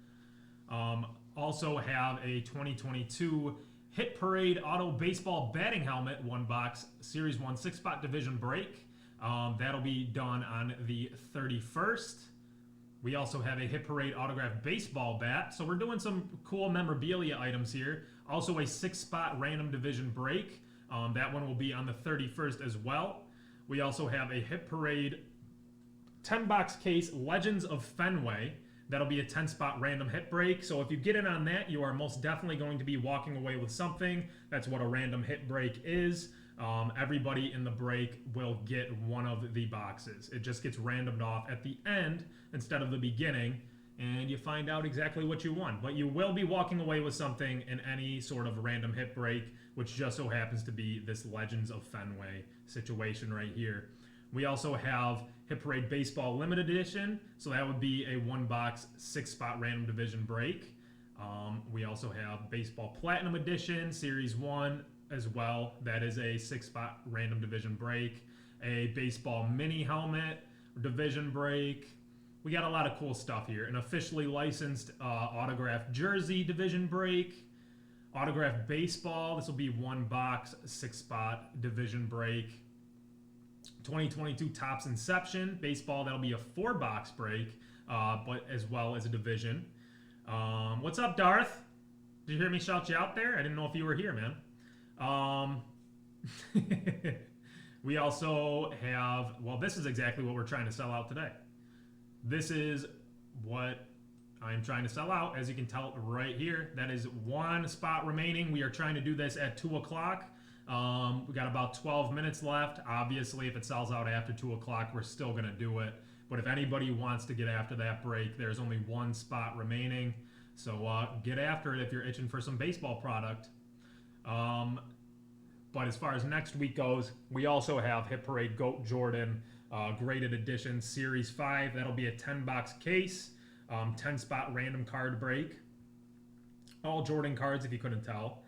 Also have a 2022 Hit Parade Auto Baseball Batting Helmet 1-box Series 1 6-spot division break. That'll be done on the 31st. We also have a Hit Parade Autographed Baseball Bat. So we're doing some cool memorabilia items here. Also a 6-spot random division break. That one will be on the 31st as well. We also have a Hit Parade 10-box case Legends of Fenway. That'll be a 10-spot random hit break. So if you get in on that, you are most definitely going to be walking away with something. That's what a random hit break is. Everybody in the break will get one of the boxes. It just gets randomed off at the end instead of the beginning, and you find out exactly what you won. But you will be walking away with something in any sort of random hit break, which just so happens to be this Legends of Fenway situation right here. We also have Hit Parade Baseball Limited Edition, so that would be a 1-box 6-spot random division break. We also have Baseball Platinum Edition Series 1 as well. That is a 6-spot random division break. A Baseball Mini Helmet division break. We got a lot of cool stuff here. An officially licensed autographed jersey division break. Autographed baseball. This will be 1-box 6-spot division break. 2022 Topps Inception baseball. That'll be a 4-box break, but as well as a division. What's up, Darth? Did you hear me shout you out there? I didn't know if you were here, man. We also have, well, this is exactly what we're trying to sell out today. This is what I'm trying to sell out, as you can tell right here. That is 1 spot remaining. We are trying to do this at 2 o'clock. We got about 12 minutes left. Obviously, if it sells out after 2 o'clock, we're still going to do it. But if anybody wants to get after that break, there's only one spot remaining. So get after it if you're itching for some baseball product. But as far as next week goes, we also have Hit Parade GOAT Jordan graded edition Series 5. That'll be a 10-box case, 10-spot random card break. All Jordan cards, if you couldn't tell.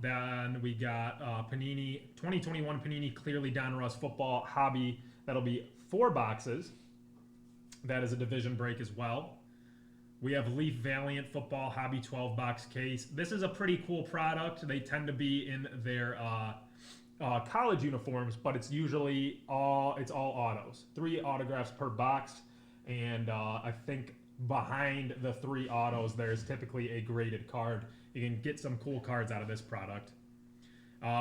Then we got Panini 2021 Panini Clearly Donruss Football Hobby. That'll be 4 boxes. That is a division break as well. We have Leaf Valiant Football Hobby 12-box case. This is a pretty cool product. They tend to be in their college uniforms, but it's usually all autos. 3 autographs per box, and I think behind the 3 autos, there's typically a graded card. You can get some cool cards out of this product.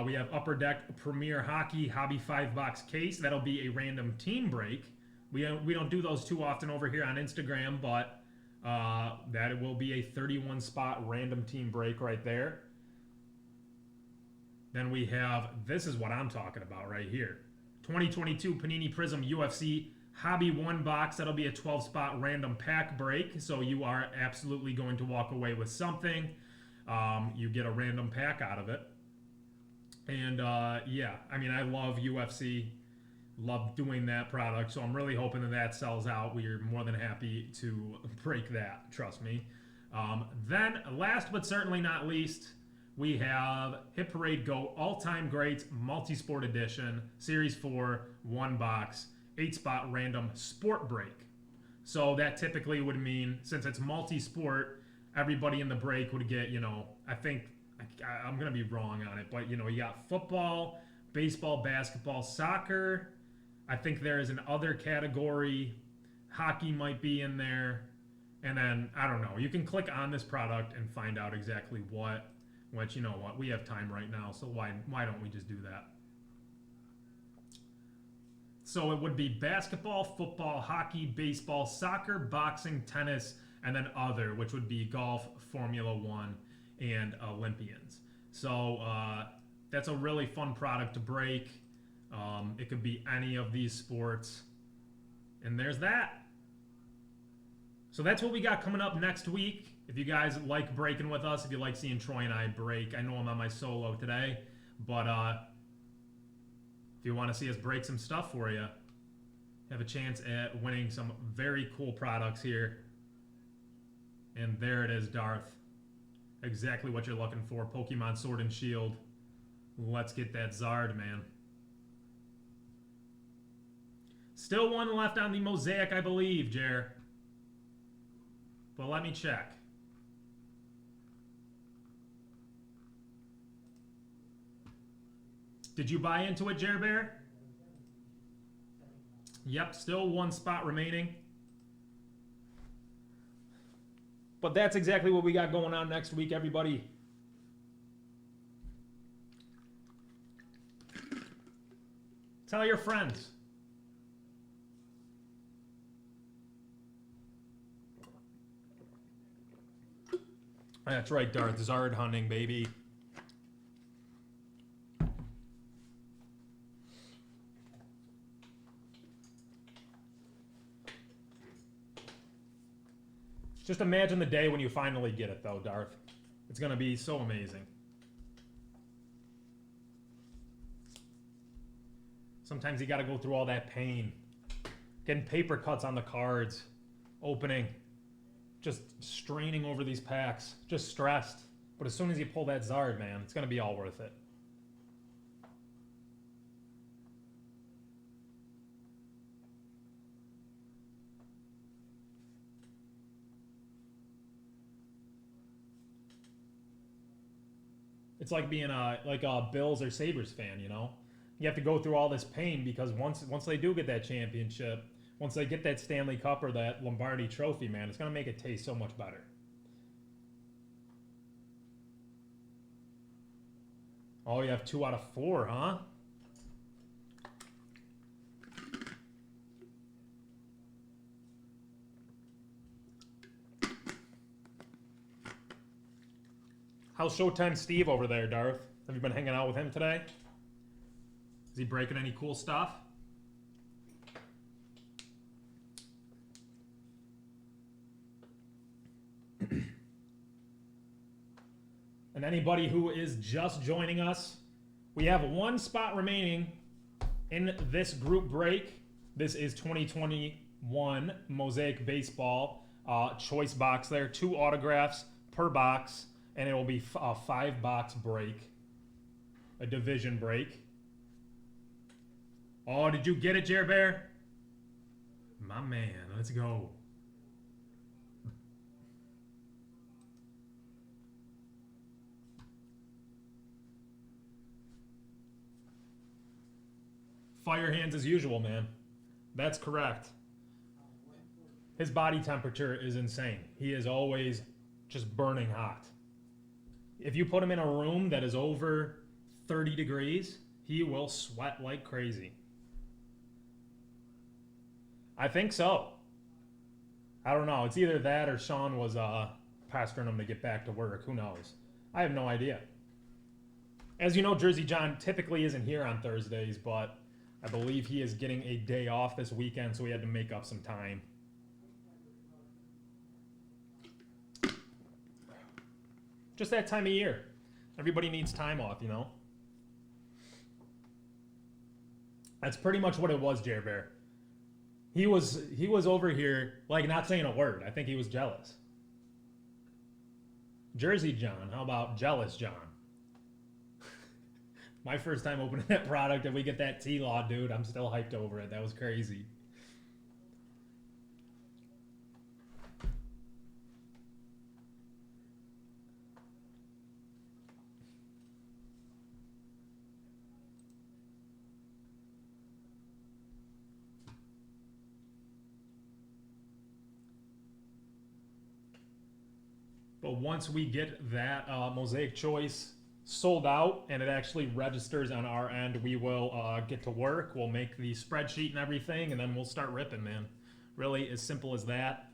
We have Upper Deck Premier Hockey Hobby 5-box case. That'll be a random team break. We don't do those too often over here on Instagram, but that will be a 31-spot random team break right there. Then we have, this is what I'm talking about right here. 2022 Panini Prism UFC Hobby 1 box. That'll be a 12-spot random pack break. So you are absolutely going to walk away with something. You get a random pack out of it. And yeah, I mean, I love UFC. Love doing that product, so I'm really hoping that sells out. We are more than happy to break that, trust me. Then, last but certainly not least, we have Hit Parade GOAT All-Time Greats Multi-Sport Edition, Series 4, 1 box, 8-spot random sport break. So that typically would mean, since it's multi-sport, everybody in the break would get, I think, I'm going to be wrong on it, but, you got football, baseball, basketball, soccer. I think there is an other category. Hockey might be in there. And then, I don't know. You can click on this product and find out exactly what. Which, you know what? We have time right now, so why don't we just do that? So it would be basketball, football, hockey, baseball, soccer, boxing, tennis, and then other, which would be golf, Formula One, and Olympians. So that's a really fun product to break. It could be any of these sports. And there's that. So that's what we got coming up next week. If you guys like breaking with us, if you like seeing Troy and I break, I know I'm on my solo today, but if you want to see us break some stuff for you, have a chance at winning some very cool products here. And there it is, Darth. Exactly what you're looking for. Pokemon Sword and Shield. Let's get that Zard, man. Still one left on the Mosaic, I believe, Jer. But let me check. Did you buy into it, Jer Bear? Yep, still 1 spot remaining. But that's exactly what we got going on next week, everybody. Tell your friends. That's right, Darth. Zard hunting, baby. Just imagine the day when you finally get it, though, Darth. It's going to be so amazing. Sometimes you got to go through all that pain. Getting paper cuts on the cards. Opening. Just straining over these packs. Just stressed. But as soon as you pull that Zard, man, it's going to be all worth it. It's like being a Bills or Sabres fan, you know? You have to go through all this pain because once they do get that championship, once they get that Stanley Cup or that Lombardi trophy, man, it's going to make it taste so much better. Oh, you have 2 out of 4, huh? How's Showtime Steve over there, Darth? Have you been hanging out with him today? Is he breaking any cool stuff? And anybody who is just joining us, we have one spot remaining in this group break. This is 2021 Mosaic Baseball choice box there. 2 autographs per box, and it will be a 5-box break, a division break. Oh, did you get it, Jer Bear? My man, let's go. Fire hands as usual, man. That's correct. His body temperature is insane. He is always just burning hot. If you put him in a room that is over 30 degrees, he will sweat like crazy. I think so. I don't know. It's either that or Sean was pestering him to get back to work. Who knows? I have no idea. As you know, Jersey John typically isn't here on Thursdays, but I believe he is getting a day off this weekend, so we had to make up some time. Just that time of year. Everybody needs time off, you know? That's pretty much what it was, Jer Bear. He was over here, like, not saying a word. I think he was jealous. Jersey John, how about Jealous John? My first time opening that product, and we get that T-Law, dude. I'm still hyped over it. That was crazy. But once we get that Mosaic Choice sold out and it actually registers on our end, we will get to work. We'll make the spreadsheet and everything, and then we'll start ripping, man. Really as simple as that.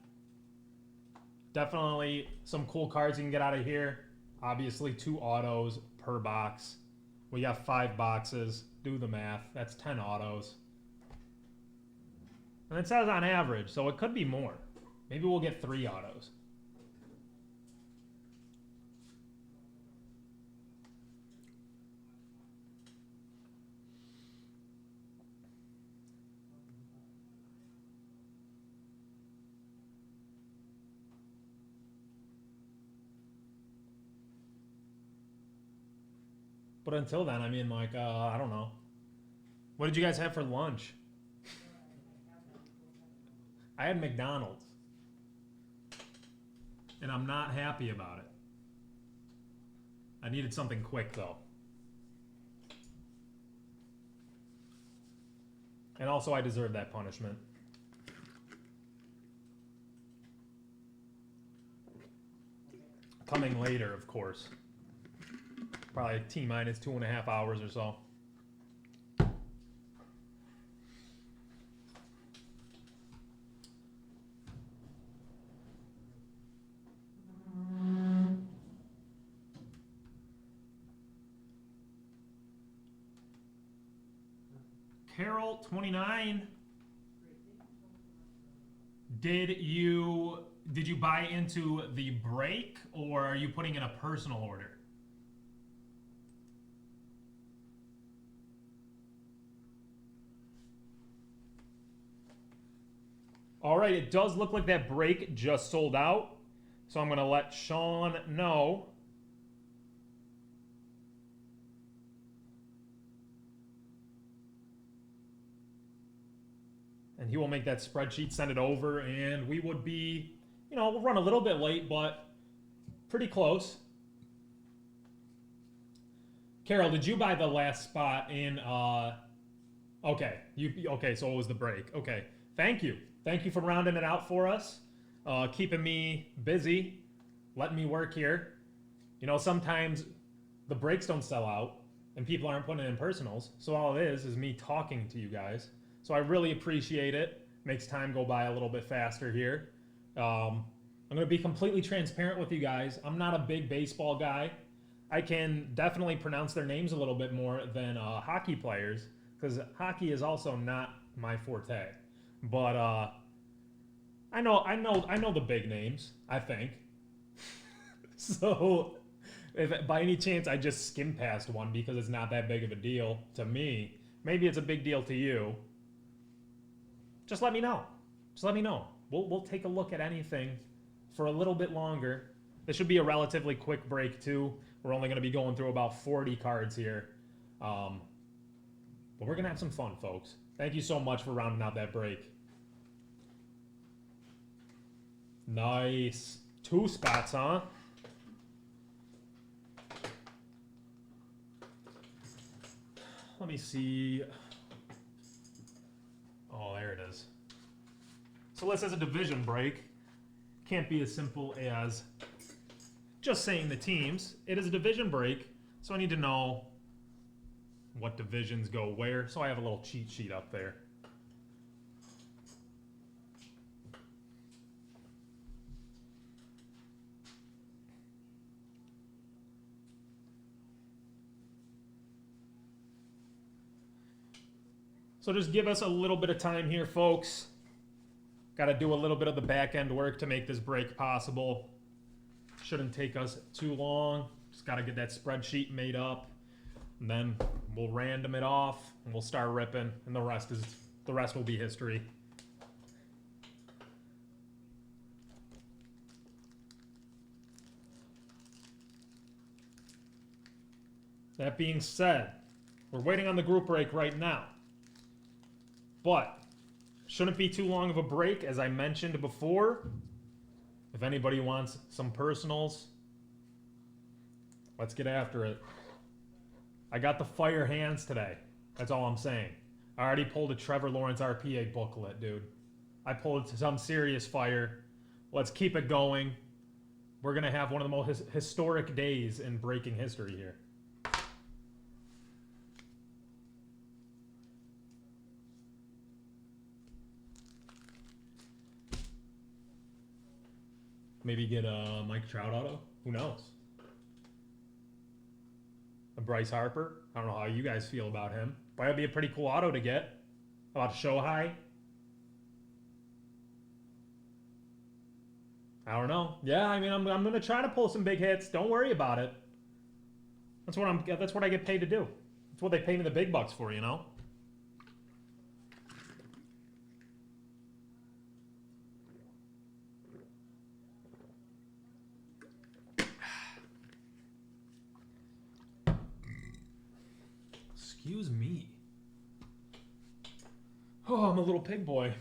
Definitely some cool cards you can get out of here. Obviously 2 autos per box. We got 5 boxes. Do the math. That's 10 autos. And it says on average, so it could be more. Maybe we'll get 3 autos. But until then, I mean, like, I don't know. What did you guys have for lunch? I had McDonald's. And I'm not happy about it. I needed something quick, though. And also, I deserve that punishment. Coming later, of course. Probably T-minus 2.5 hours or so. Carol 29. Did you buy into the break, or are you putting in a personal order? All right, it does look like that break just sold out. So I'm going to let Sean know. And he will make that spreadsheet, send it over, and we would be, you know, we'll run a little bit late, but pretty close. Carol, did you buy the last spot in, okay, so it was the break. Okay, thank you. Thank you for rounding it out for us, keeping me busy, letting me work here. You know, sometimes the breaks don't sell out and people aren't putting in personals, so all it is me talking to you guys. So I really appreciate it. Makes time go by a little bit faster here. I'm going to be completely transparent with you guys. I'm not a big baseball guy. I can definitely pronounce their names a little bit more than hockey players, because hockey is also not my forte. But I know the big names, I think. So if by any chance I just skim past one because it's not that big of a deal to me, maybe it's a big deal to you. Just let me know. Just let me know. We'll take a look at anything for a little bit longer. This should be a relatively quick break too. We're only going to be going through about 40 cards here. But we're going to have some fun, folks. Thank you so much for rounding out that break. Nice. 2 spots, huh? Let me see. Oh, there it is. So this is a division break. Can't be as simple as just saying the teams. It is a division break, so I need to know what divisions go where. So I have a little cheat sheet up there. So just give us a little bit of time here, folks. Got to do a little bit of the back end work to make this break possible. Shouldn't take us too long. Just got to get that spreadsheet made up, and then we'll random it off and we'll start ripping, and the rest will be history. That being said, we're waiting on the group break right now. But shouldn't be too long of a break, as I mentioned before. If anybody wants some personals, let's get after it. I got the fire hands today. That's all I'm saying. I already pulled a Trevor Lawrence RPA booklet, dude. I pulled some serious fire. Let's keep it going. We're going to have one of the most historic days in breaking history here. Maybe get a Mike Trout auto. Who knows? A Bryce Harper. I don't know how you guys feel about him. But that'd be a pretty cool auto to get. How about Shohei? I don't know. Yeah, I mean, I'm gonna try to pull some big hits. Don't worry about it. That's what I get paid to do. That's what they pay me the big bucks for, you know. Excuse me. Oh, I'm a little pig boy.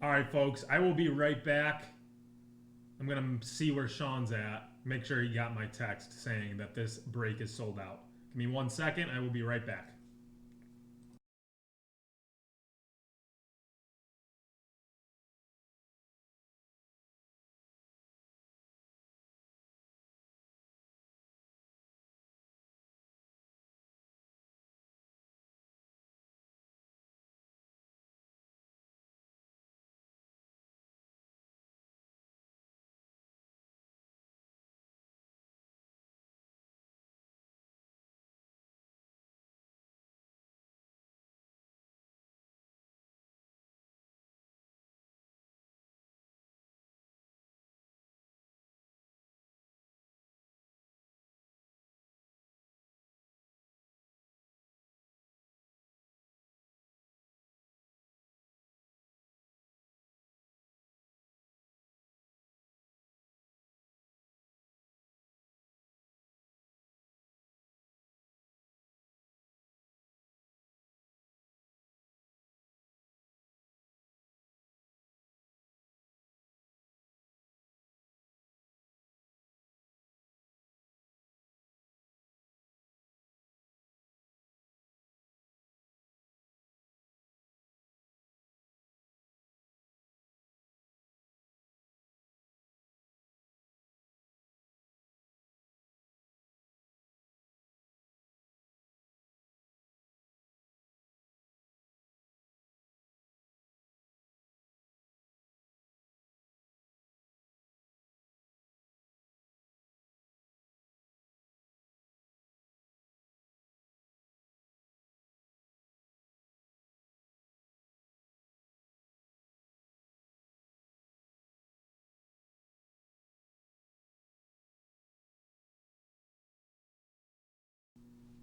All right, folks, I will be right back. I'm going to see where Sean's at. Make sure he got my text saying that this break is sold out. Give me 1 second. I will be right back.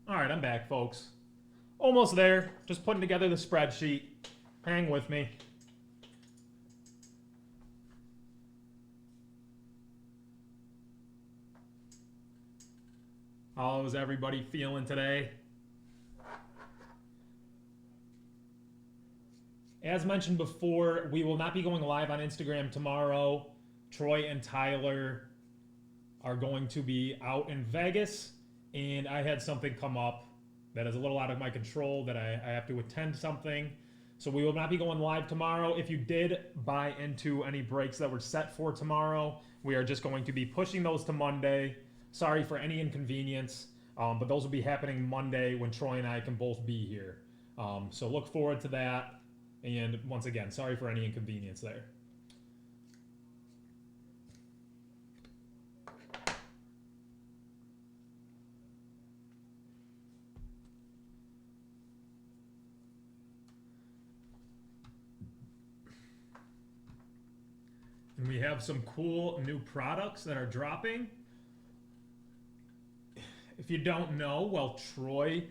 All right, I'm back, folks. Almost there. Just putting together the spreadsheet. Hang with me. How's everybody feeling today? As mentioned before, we will not be going live on Instagram tomorrow. Troy and Tyler are going to be out in Vegas, and I had something come up that is a little out of my control, that I have to attend something. So we will not be going live tomorrow. If you did buy into any breaks that were set for tomorrow, we are just going to be pushing those to Monday. Sorry for any inconvenience, but those will be happening Monday when Troy and I can both be here. So look forward to that. And once again, sorry for any inconvenience there. And we have some cool new products that are dropping. If you don't know, well, Troy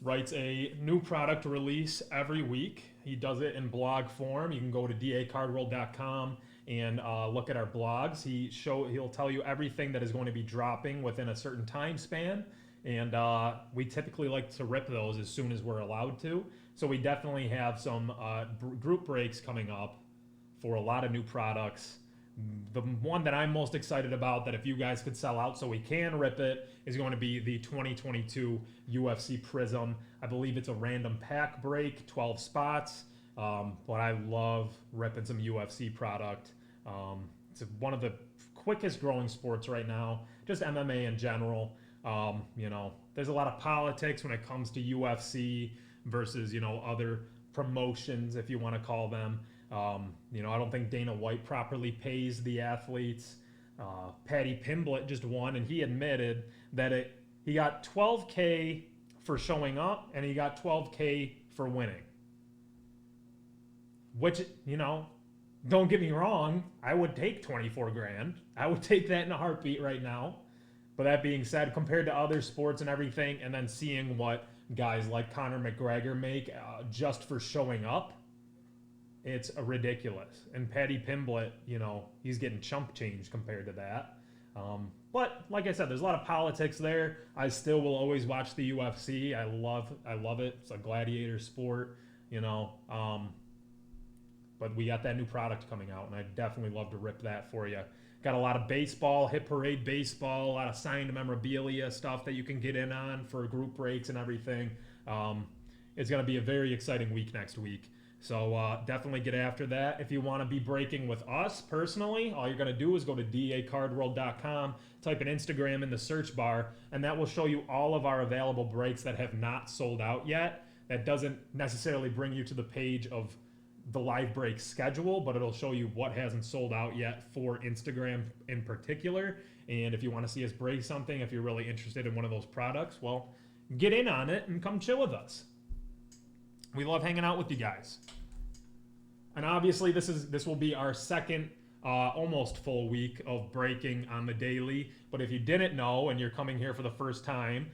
writes a new product release every week. He does it in blog form. You can go to dacardworld.com and look at our blogs. He'll tell you everything that is going to be dropping within a certain time span. And we typically like to rip those as soon as we're allowed to. So we definitely have some group breaks coming up for a lot of new products. The one that I'm most excited about, that if you guys could sell out so we can rip it, is going to be the 2022 UFC Prism. I believe it's a random pack break, 12 spots, but I love ripping some UFC product. It's one of the quickest growing sports right now, just MMA in general. You know, there's a lot of politics when it comes to UFC versus, you know, other promotions, if you want to call them. You know, I don't think Dana White properly pays the athletes. Paddy Pimblett just won, and he admitted that he got $12K for showing up, and he got $12K for winning. Which, you know, don't get me wrong, I would take 24 grand. I would take that in a heartbeat right now. But that being said, compared to other sports and everything, and then seeing what guys like Conor McGregor make just for showing up, it's ridiculous. And Paddy Pimblett, you know, he's getting chump change compared to that. But like I said, there's a lot of politics there. I still will always watch the UFC. I love it. It's a gladiator sport, you know. But we got that new product coming out, and I'd definitely love to rip that for you. Got a lot of baseball, Hit Parade baseball, a lot of signed memorabilia stuff that you can get in on for group breaks and everything. It's going to be a very exciting week next week. So definitely get after that. If you want to be breaking with us personally, all you're going to do is go to dacardworld.com, type in Instagram in the search bar, and that will show you all of our available breaks that have not sold out yet. That doesn't necessarily bring you to the page of the live break schedule, but it'll show you what hasn't sold out yet for Instagram in particular. And if you want to see us break something, if you're really interested in one of those products, well, get in on it and come chill with us. We love hanging out with you guys. And obviously this will be our second almost full week of breaking on the daily. But if you didn't know and you're coming here for the first time,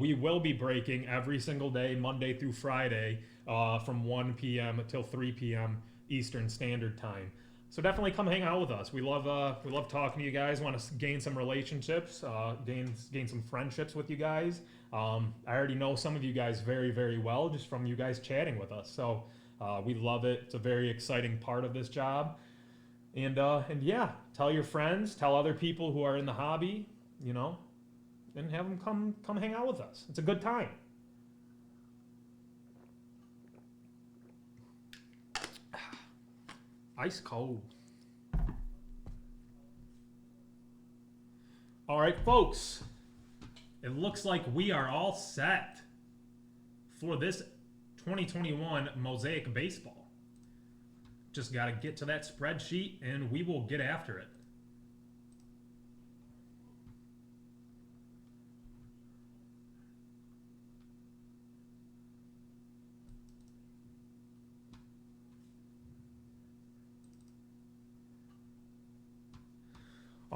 we will be breaking every single day, Monday through Friday, from 1 p.m. until 3 p.m. Eastern Standard Time. So definitely come hang out with us. We love talking to you guys. Want to gain some relationships, gain some friendships with you guys. I already know some of you guys very, very well just from you guys chatting with us. So we love it. It's a very exciting part of this job. And yeah, tell your friends, tell other people who are in the hobby, you know, and have them come hang out with us. It's a good time. Ice cold. All right, folks. It looks like we are all set for this 2021 Mosaic Baseball. Just got to get to that spreadsheet and we will get after it.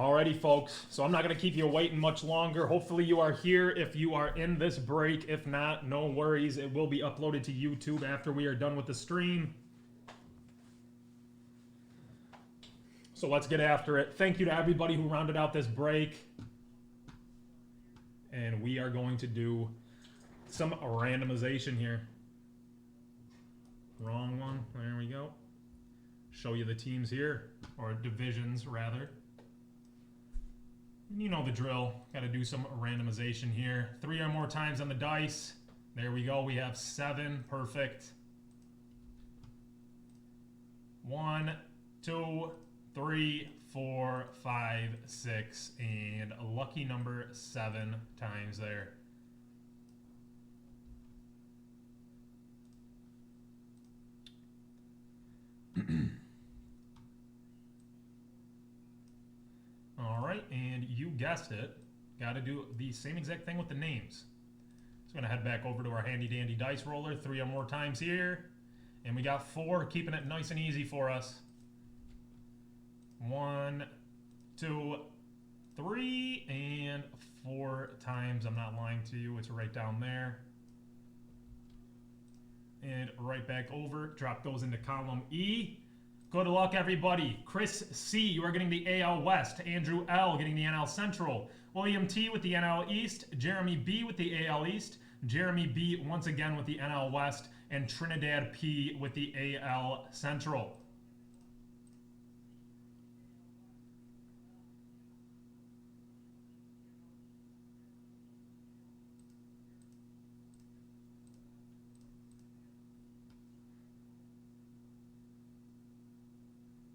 Alrighty, folks. So I'm not going to keep you waiting much longer. Hopefully you are here if you are in this break. If not, no worries. It will be uploaded to YouTube after we are done with the stream. So let's get after it. Thank you to everybody who rounded out this break. And we are going to do some randomization here. Wrong one. There we go. Show you the teams here, or divisions rather. You know the drill. Got to do some randomization here. 3 or more times on the dice. There we go. We have 7. Perfect. 1, 2, 3, 4, 5, 6, and a lucky number 7 times there. All right, and you guessed it. Got to do the same exact thing with the names. So I'm going to head back over to our handy dandy dice roller 3 or more times here. And we got 4, keeping it nice and easy for us. 1, 2, 3, and 4 times. I'm not lying to you. It's right down there. And right back over. Drop those into column E. Good luck, everybody. Chris C., you are getting the AL West. Andrew L. getting the NL Central. William T. with the NL East. Jeremy B. with the AL East. Jeremy B. once again with the NL West. And Trinidad P. with the AL Central.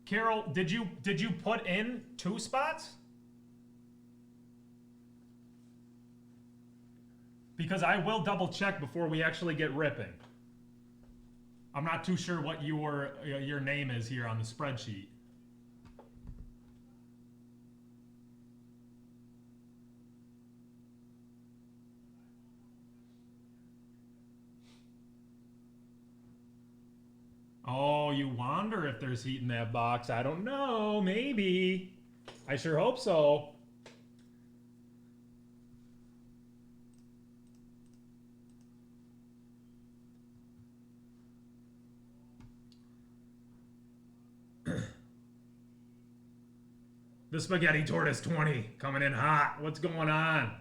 Carol, did you put in 2 spots? Because I will double check before we actually get ripping. I'm not too sure what your name is here on the spreadsheet. Oh, you wonder if there's heat in that box. I don't know. Maybe. I sure hope so. The Spaghetti Tortoise 20 coming in hot. What's going on?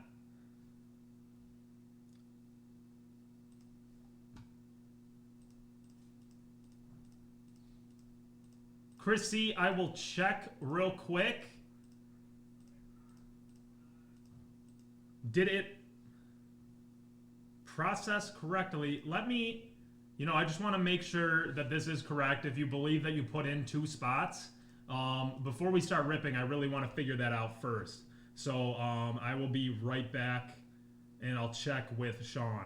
Chris C., I will check real quick. Did it process correctly? Let me, I just want to make sure that this is correct. If you believe that you put in 2 spots, before we start ripping, I really want to figure that out first. So I will be right back, and I'll check with Sean.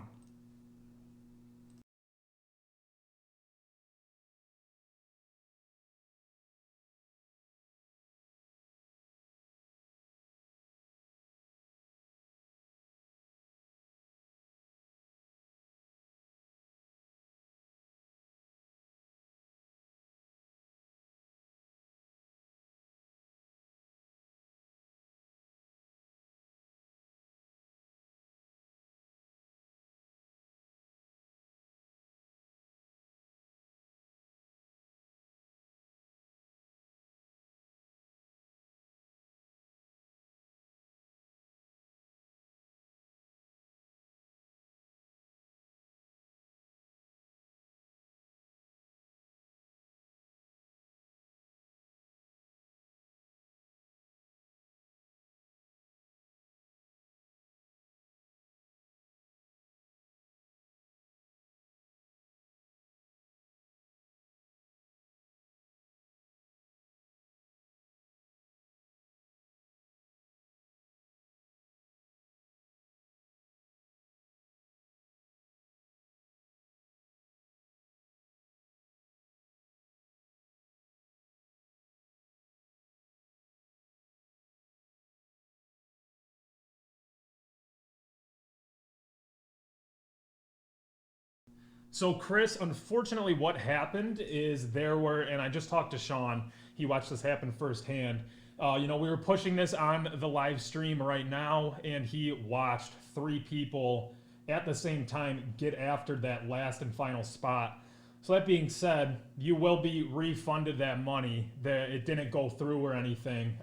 So Chris, unfortunately what happened is there were, and I just talked to Sean, he watched this happen firsthand, You know, we were pushing this on the live stream right now, and he watched 3 people at the same time get after that last and final spot. So that being said, you will be refunded that money. It didn't go through or anything.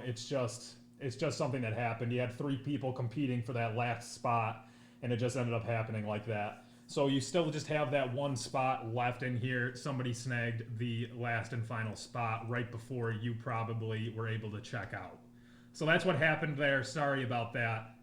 It's just something that happened. You had 3 people competing for that last spot, and it just ended up happening like that. So you still just have that 1 spot left in here. Somebody snagged the last and final spot right before you probably were able to check out. So that's what happened there. Sorry about that.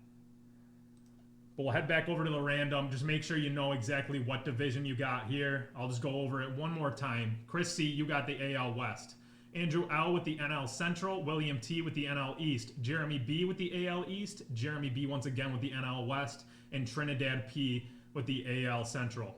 But we'll head back over to the random. Just make sure you know exactly what division you got here. I'll just go over it one more time. Chris C., you got the AL West. Andrew L. with the NL Central. William T. with the NL East. Jeremy B. with the AL East. Jeremy B. once again with the NL West. And Trinidad P. with the AL Central.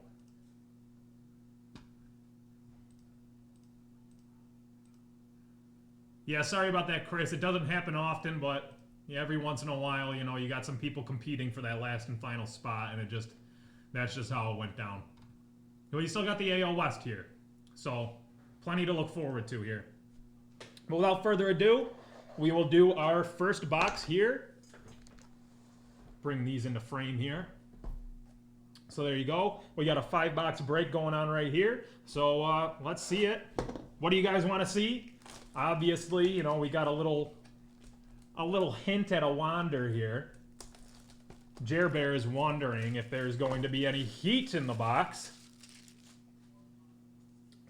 Yeah, sorry about that, Chris. It doesn't happen often, but yeah, every once in a while, you know, you got some people competing for that last and final spot, and that's just how it went down. Well, you still got the AL West here, so plenty to look forward to here. But without further ado, we will do our first box here. Bring these into frame here. So there you go. We got a 5-box break going on right here. So let's see it. What do you guys want to see? Obviously, you know, we got a little hint at a wander here. Jer Bear is wondering if there's going to be any heat in the box.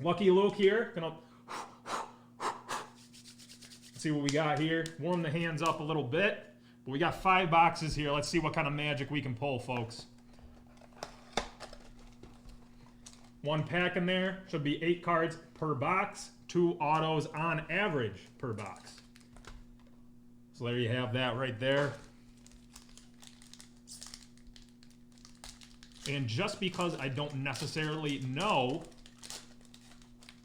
Lucky Luke here. Gonna see what we got here. Warm the hands up a little bit. But we got 5 boxes here. Let's see what kind of magic we can pull, folks. 1 pack in there. Should be 8 cards per box. 2 autos on average per box. So there you have that right there. And just because I don't necessarily know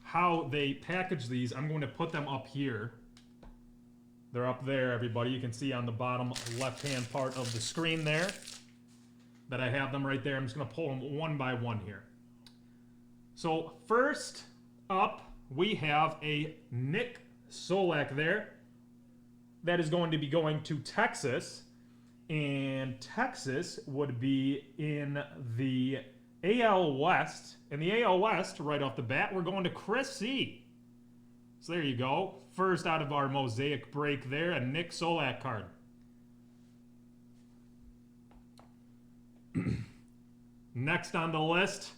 how they package these, I'm going to put them up here. They're up there, everybody. You can see on the bottom left-hand part of the screen there that I have them right there. I'm just going to pull them one by one here. So first up, we have a Nick Solak there. That is going to be going to Texas. And Texas would be in the AL West. In the AL West, right off the bat, we're going to Chris C. So there you go. First out of our Mosaic break there, a Nick Solak card. Next on the list,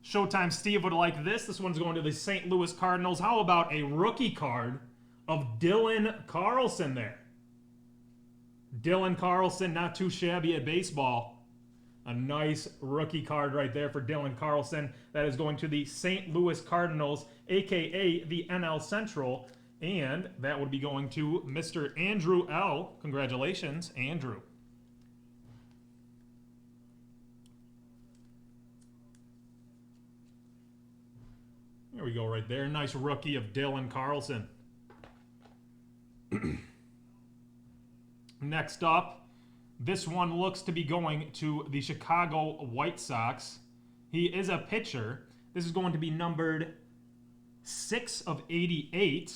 Showtime Steve would like this. This one's going to the St. Louis Cardinals. How about a rookie card of Dylan Carlson there? Dylan Carlson, not too shabby at baseball. A nice rookie card right there for Dylan Carlson. That is going to the St. Louis Cardinals, a.k.a. the NL Central. And that would be going to Mr. Andrew L. Congratulations, Andrew. There we go right there. Nice rookie of Dylan Carlson. Next up, this one looks to be going to the Chicago White Sox. He is a pitcher. This is going to be numbered 6 of 88.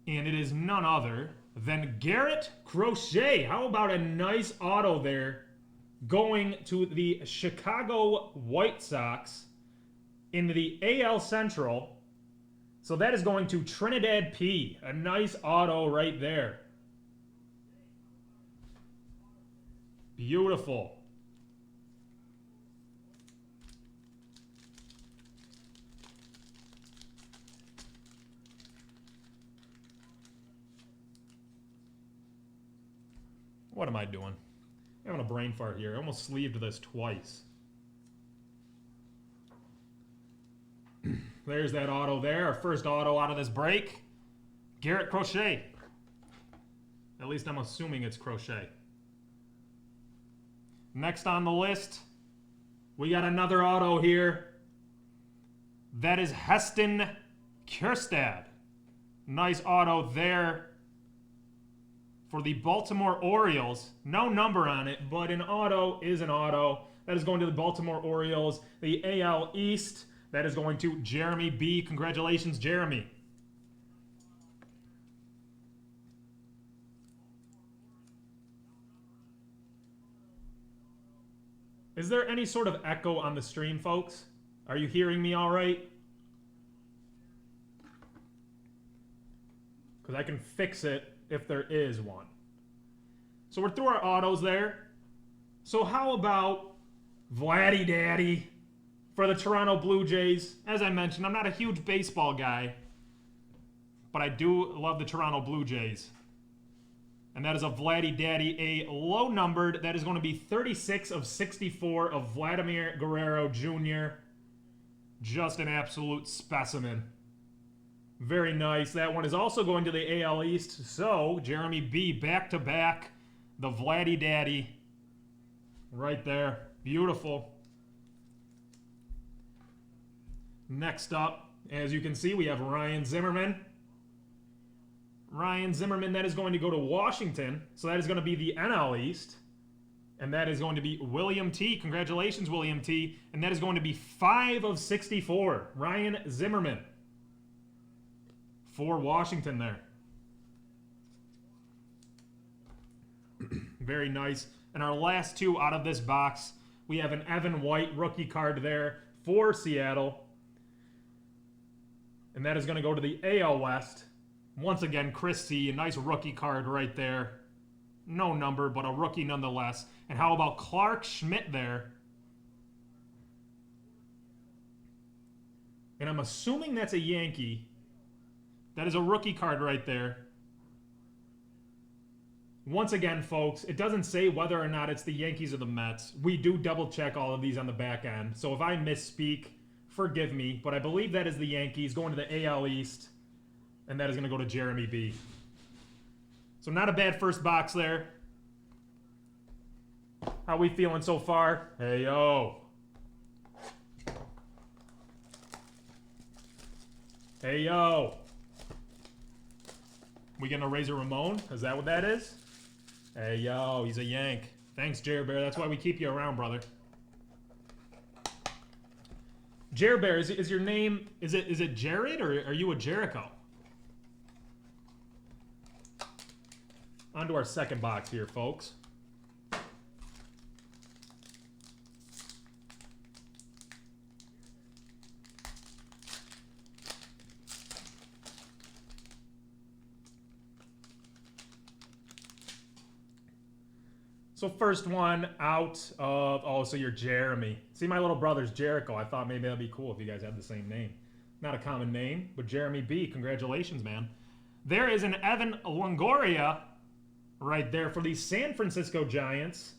And it is none other than Garrett Crochet. How about a nice auto there going to the Chicago White Sox in the AL Central. So that is going to Trinidad P. A nice auto right there. Beautiful. What am I doing? I'm having a brain fart here. I almost sleeved this twice. There's that auto there. Our first auto out of this break. Garrett Crochet. At least I'm assuming it's Crochet. Next on the list, we got another auto here. That is Heston Kjerstad. Nice auto there for the Baltimore Orioles. No number on it, but an auto is an auto. That is going to the Baltimore Orioles. The AL East, that is going to Jeremy B. Congratulations, Jeremy. Is there any sort of echo on the stream, folks? Are you hearing me all right? Because I can fix it if there is one. So we're through our autos there. So how about Vladdy Daddy for the Toronto Blue Jays? As I mentioned, I'm not a huge baseball guy, but I do love the Toronto Blue Jays. And that is a Vladdy Daddy, a low numbered. That is going to be 36 of 64 of Vladimir Guerrero Jr. Just an absolute specimen. Very nice. That one is also going to the AL East. So, Jeremy B, back-to-back, the Vladdy Daddy. Right there. Beautiful. Next up, as you can see, we have Ryan Zimmerman. Ryan Zimmerman, that is going to go to Washington. So that is going to be the NL East. And that is going to be William T. Congratulations, William T. And that is going to be 5 of 64. Ryan Zimmerman for Washington there. Very nice. And our last two out of this box, we have an Evan White rookie card there for Seattle. And that is going to go to the AL West. Once again, Chris C, a nice rookie card right there. No number, but a rookie nonetheless. And how about Clark Schmidt there? And I'm assuming that's a Yankee. That is a rookie card right there. Once again, folks, it doesn't say whether or not it's the Yankees or the Mets. We do double check all of these on the back end. So if I misspeak, forgive me. But I believe that is the Yankees going to the AL East. And that is going to go to Jeremy B. So not a bad first box there. How we feeling so far? Hey, yo. Hey, yo. We getting a Razor Ramon? Is that what that is? Hey, yo, he's a Yank. Thanks, Jer Bear. That's why we keep you around, brother. Jer Bear, is your name, is it Jared or are you a Jericho? On to our second box here, folks. So first one out of, oh, so you're Jeremy. See, my little brother's Jericho. I thought maybe that'd be cool if you guys had the same name. Not a common name, but Jeremy B, congratulations, man. There is an Evan Longoria right there for the San Francisco Giants.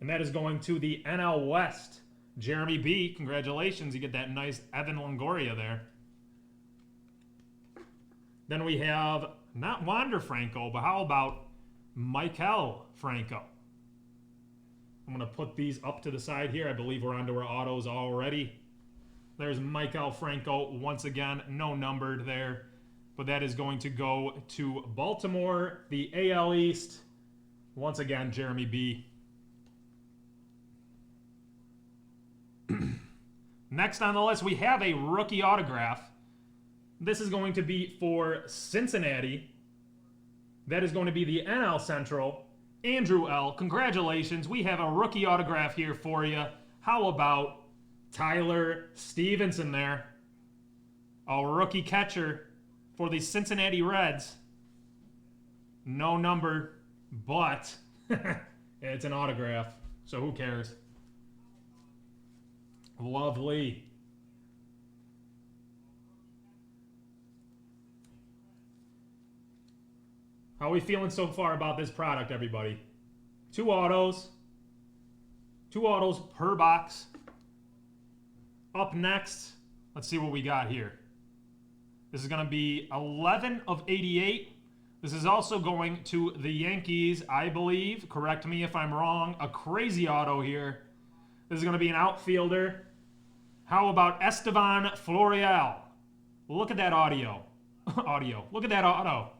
And that is going to the NL West. Jeremy B, congratulations. You get that nice Evan Longoria there. Then we have, not Wander Franco, but how about Michael Franco? I'm going to put these up to the side here. I believe we're onto our autos already. There's Michael Franco once again. No numbered there. But that is going to go to Baltimore, the AL East. Once again, Jeremy B. Next on the list, we have a rookie autograph. This is going to be for Cincinnati. That is going to be the NL Central. Andrew L., congratulations. We have a rookie autograph here for you. How about Tyler Stevenson there? A rookie catcher for the Cincinnati Reds. No number, but it's an autograph, so who cares? Lovely. How are we feeling so far about this product, everybody? Two autos per box. Up next, let's see what we got here. This is going to be 11 of 88. This is also going to the Yankees, I believe. Correct me if I'm wrong. A crazy auto here. This is going to be an outfielder. How about Estevan Florial? Look at that audio. Look at that auto.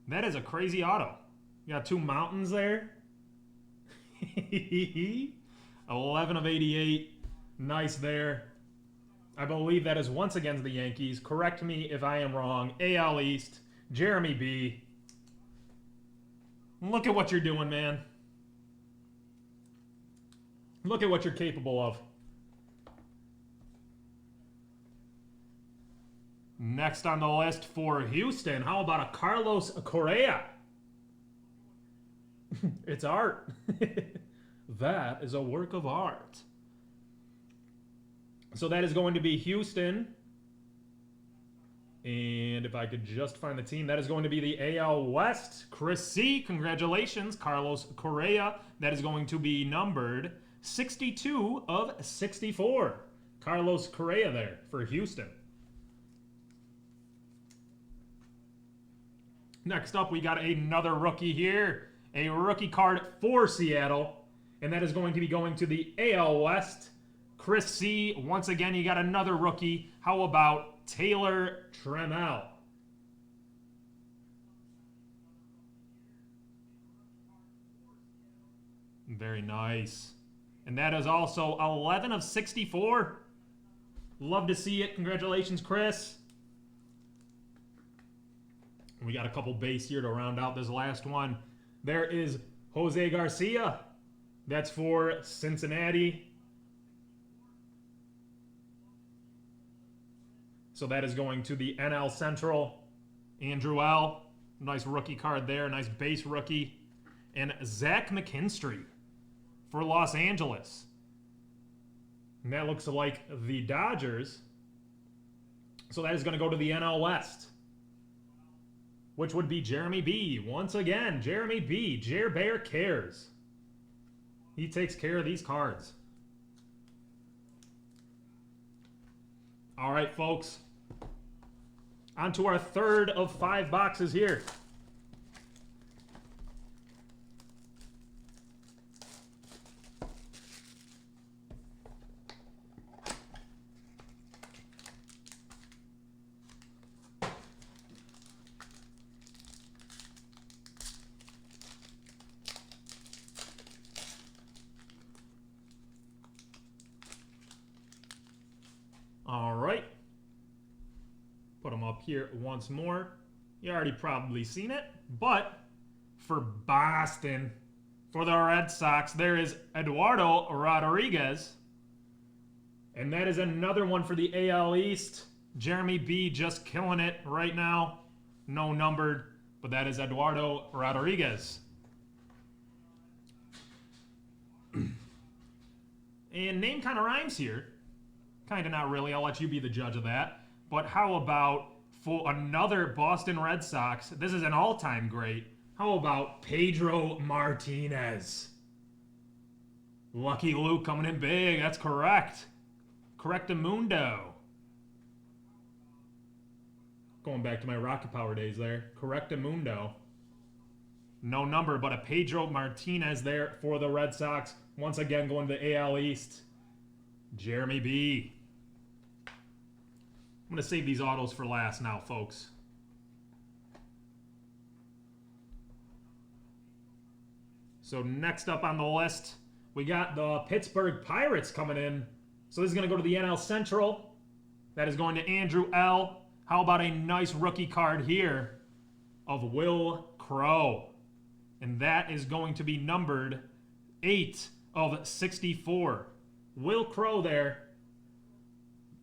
That is a crazy auto. You got two mountains there. 11 of 88. Nice there. I believe that is once again the Yankees. Correct me if I am wrong. AL East. Jeremy B. Look at what you're doing, man. Look at what you're capable of. Next on the list for Houston, how about a Carlos Correa? It's art. That is a work of art. So that is going to be Houston. And if I could just find the team, that is going to be the AL West. Chris C., congratulations, Carlos Correa. That is going to be numbered 62 of 64. Carlos Correa there for Houston. Next up, we got another rookie here. A rookie card for Seattle. And that is going to be going to the AL West. Chris C., once again, you got another rookie. How about Taylor Trammell? Very nice. And that is also 11 of 64. Love to see it. Congratulations, Chris. We got a couple base here to round out this last one. There is Jose Garcia. That's for Cincinnati. So that is going to the NL Central. Andrew L. Nice rookie card there. Nice base rookie. And Zach McKinstry for Los Angeles. And that looks like the Dodgers. So that is going to go to the NL West, which would be Jeremy B. Once again, Jeremy B. Jer Bear cares. He takes care of these cards. All right, folks. On to our third of 5 boxes here. All right. Put them up here once more. You already probably seen it, but for Boston, for the Red Sox, there is Eduardo Rodriguez. And that is another one for the AL East. Jeremy B. just killing it right now. No numbered, but that is Eduardo Rodriguez. And name kind of rhymes here. Kind of not really. I'll let you be the judge of that. But how about for another Boston Red Sox? This is an all-time great. How about Pedro Martinez? Lucky Luke coming in big. That's correct. Correctamundo. Going back to my Rocket Power days there. Correctamundo. No number, but a Pedro Martinez there for the Red Sox. Once again, going to the AL East. Jeremy B. I'm going to save these autos for last now, folks. So next up on the list, we got the Pittsburgh Pirates coming in. So this is going to go to the NL Central. That is going to Andrew L. How about a nice rookie card here of Will Crow? And that is going to be numbered 8 of 64. Will Crow there.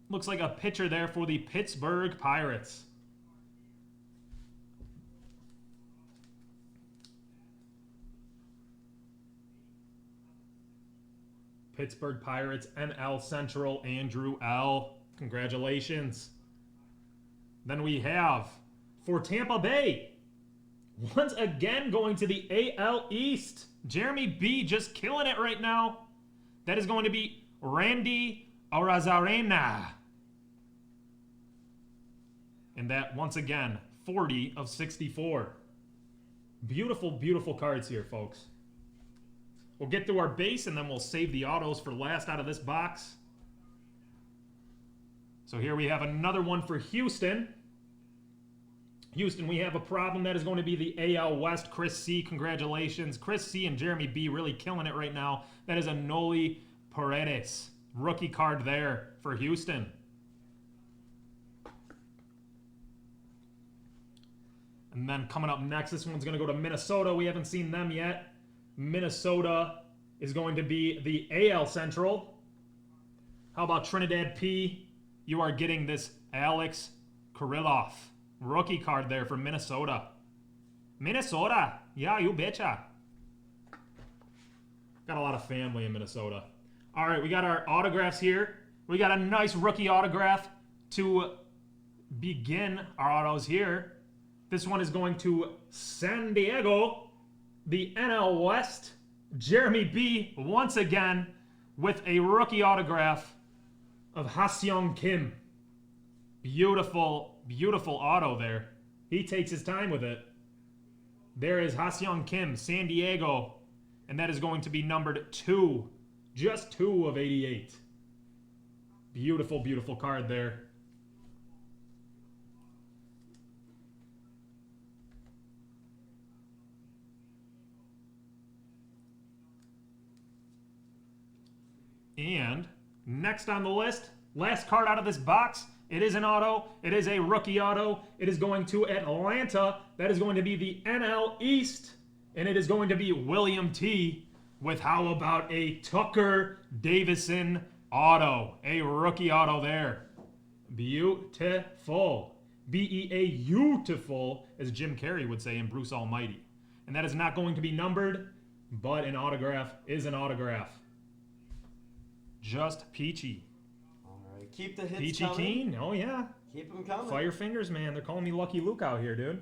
Looks like a pitcher there for the Pittsburgh Pirates. Pittsburgh Pirates, NL Central, Andrew L. Congratulations. Then we have, for Tampa Bay, once again going to the AL East. Jeremy B. just killing it right now. That is going to be Randy Arozarena. And that, once again, 40 of 64. Beautiful, beautiful cards here, folks. We'll get through our base, and then we'll save the autos for last out of this box. So here we have another one for Houston. Houston, we have a problem. That is going to be the AL West. Chris C., congratulations. Chris C. and Jeremy B. really killing it right now. That is a Noli Paredes. Rookie card there for Houston. And And then coming up next, this one's going to go to Minnesota. We haven't seen them yet. Minnesota is going to be the AL Central. How about Trinidad P? You are getting this Alex Kirilloff. Rookie card there for Minnesota. Minnesota. Yeah, you betcha. Got a lot of family in Minnesota. All right, we got our autographs here. We got a nice rookie autograph to begin our autos here. This one is going to San Diego, the NL West. Jeremy B, once again, with a rookie autograph of Ha-Seong Kim. Beautiful, beautiful auto there. He takes his time with it. There is Ha-Seong Kim, San Diego, and that is going to be numbered 2. Just 2 of 88. Beautiful, beautiful card there. And next on the list, last card out of this box, it is an auto. It is a rookie auto. It is going to Atlanta. That is going to be the NL East. And it is going to be William T. with how about a Tucker Davidson auto. A rookie auto there. Beautiful. B-E-A-beautiful, as Jim Carrey would say in Bruce Almighty. And that is not going to be numbered, but an autograph is an autograph. Just peachy. All right, keep the hits Peachy coming. keen. Oh, yeah. Keep them coming. Fire fingers, man. They're calling me Lucky Luke out here, dude.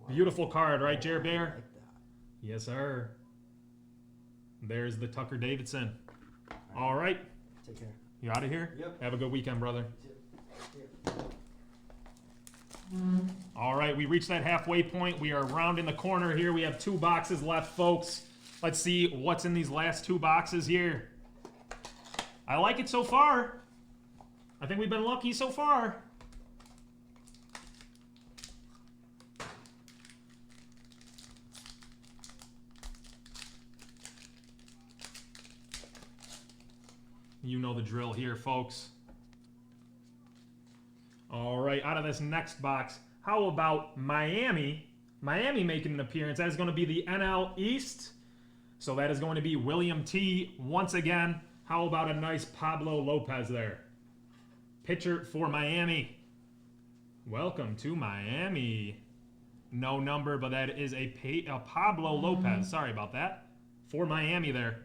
Wow. Beautiful card, right, Jer Bear? I like that. Yes, sir. There's the Tucker Davidson. All right. Take care. You out of here? Yep. Have a good weekend, brother. Yep. All right, we reached that halfway point. We are rounding the corner here. We have 2 boxes left, folks. Let's see what's in these last 2 boxes here. I like it so far. I think we've been lucky so far. You know the drill here, folks. All right, out of this next box, how about Miami? Miami making an appearance. That is going to be the NL East. So that is going to be William T. once again. How about a nice Pablo Lopez there? Pitcher for Miami. Welcome to Miami. No number, but that is a Pablo Lopez. Sorry about that. For Miami there.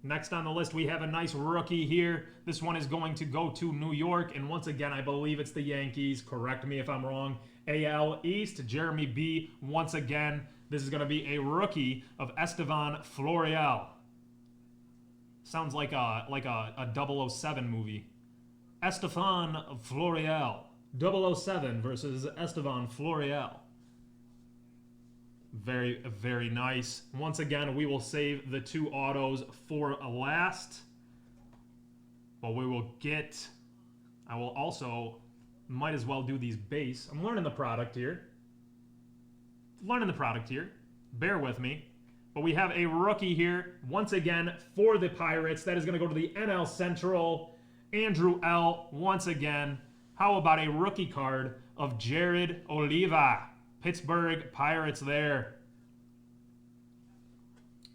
Next on the list, we have a nice rookie here. This one is going to go to New York. And once again, I believe it's the Yankees. Correct me if I'm wrong. AL East, Jeremy B. Once again, this is going to be a rookie of Estevan Florial. Sounds like a 007 movie. Estevan Florial. 007 versus Estevan Florial. Very, very nice. Once again, we will save the 2 autos for last. But we will get... I will also... Might as well do these base. I'm learning the product here. Bear with me. But we have a rookie here, once again, for the Pirates. That is going to go to the NL Central. Andrew L. once again. How about a rookie card of Jared Oliva? Pittsburgh Pirates there.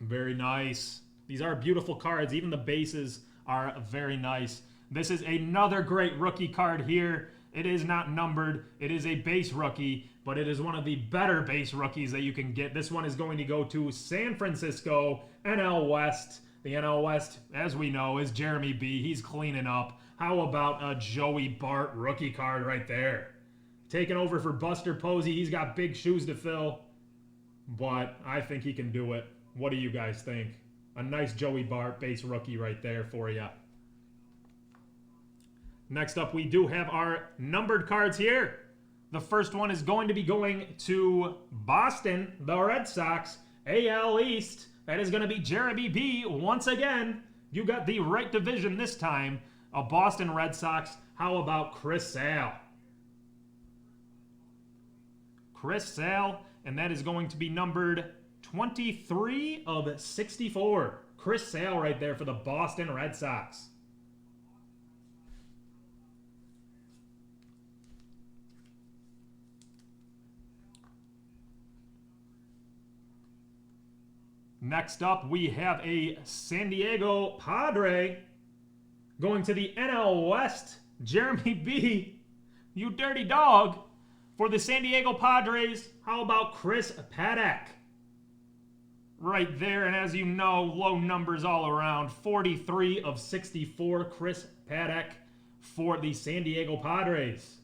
Very nice. These are beautiful cards. Even the bases are very nice. This is another great rookie card here. It is not numbered. It is a base rookie, but it is one of the better base rookies that you can get. This one is going to go to San Francisco, NL West. The NL West, as we know, is Jeremy B. He's cleaning up. How about a Joey Bart rookie card right there? Taking over for Buster Posey. He's got big shoes to fill, but I think he can do it. What do you guys think? A nice Joey Bart base rookie right there for you. Next up, we do have our numbered cards here. The first one is going to be going to Boston, the Red Sox, AL East. That is going to be Jeremy B. once again. You got the right division this time. A Boston Red Sox. How about Chris Sale? Chris Sale, and that is going to be numbered 23 of 64. Chris Sale right there for the Boston Red Sox. Next up, we have a San Diego Padre going to the NL West. Jeremy B., you dirty dog. For the San Diego Padres, how about Chris Paddock? Right there, and as you know, low numbers all around. 43 of 64, Chris Paddock for the San Diego Padres.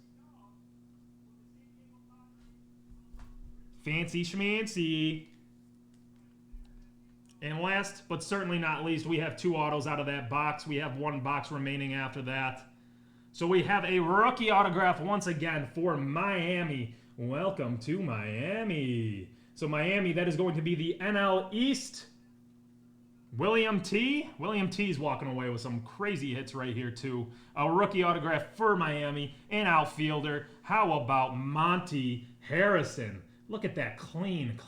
Fancy schmancy. And last, but certainly not least, we have 2 autos out of that box. We have 1 box remaining after that. So we have a rookie autograph once again for Miami. Welcome to Miami. So Miami, that is going to be the NL East. William T. William T's walking away with some crazy hits right here too. A rookie autograph for Miami. An outfielder. How about Monty Harrison? Look at that clean.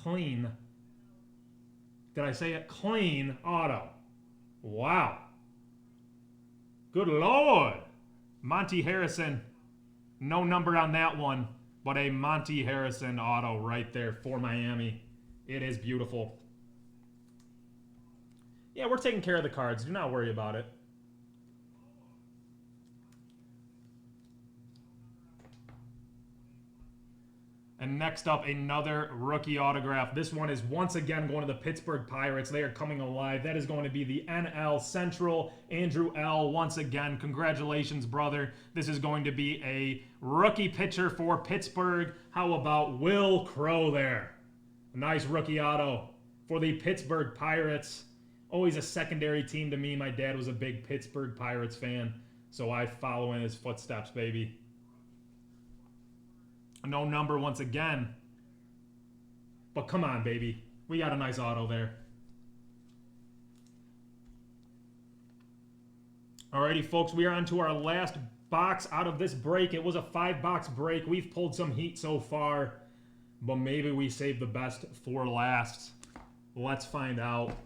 Did I say it? Clean auto. Wow. Good Lord. Monty Harrison. No number on that one, but a Monty Harrison auto right there for Miami. It is beautiful. Yeah, we're taking care of the cards. Do not worry about it. And next up, another rookie autograph. This one is once again going to the Pittsburgh Pirates. They are coming alive. That is going to be the NL Central. Andrew L. Once again, congratulations, brother. This is going to be a rookie pitcher for Pittsburgh. How about Will Crow there? A nice rookie auto for the Pittsburgh Pirates. Always a secondary team to me. My dad was a big Pittsburgh Pirates fan, so I follow in his footsteps, baby. No number once again. But come on, baby. We got a nice auto there. Alrighty, folks. We are on to our last box out of this break. It was a 5-box break. We've pulled some heat so far. But maybe we saved the best for last. Let's find out.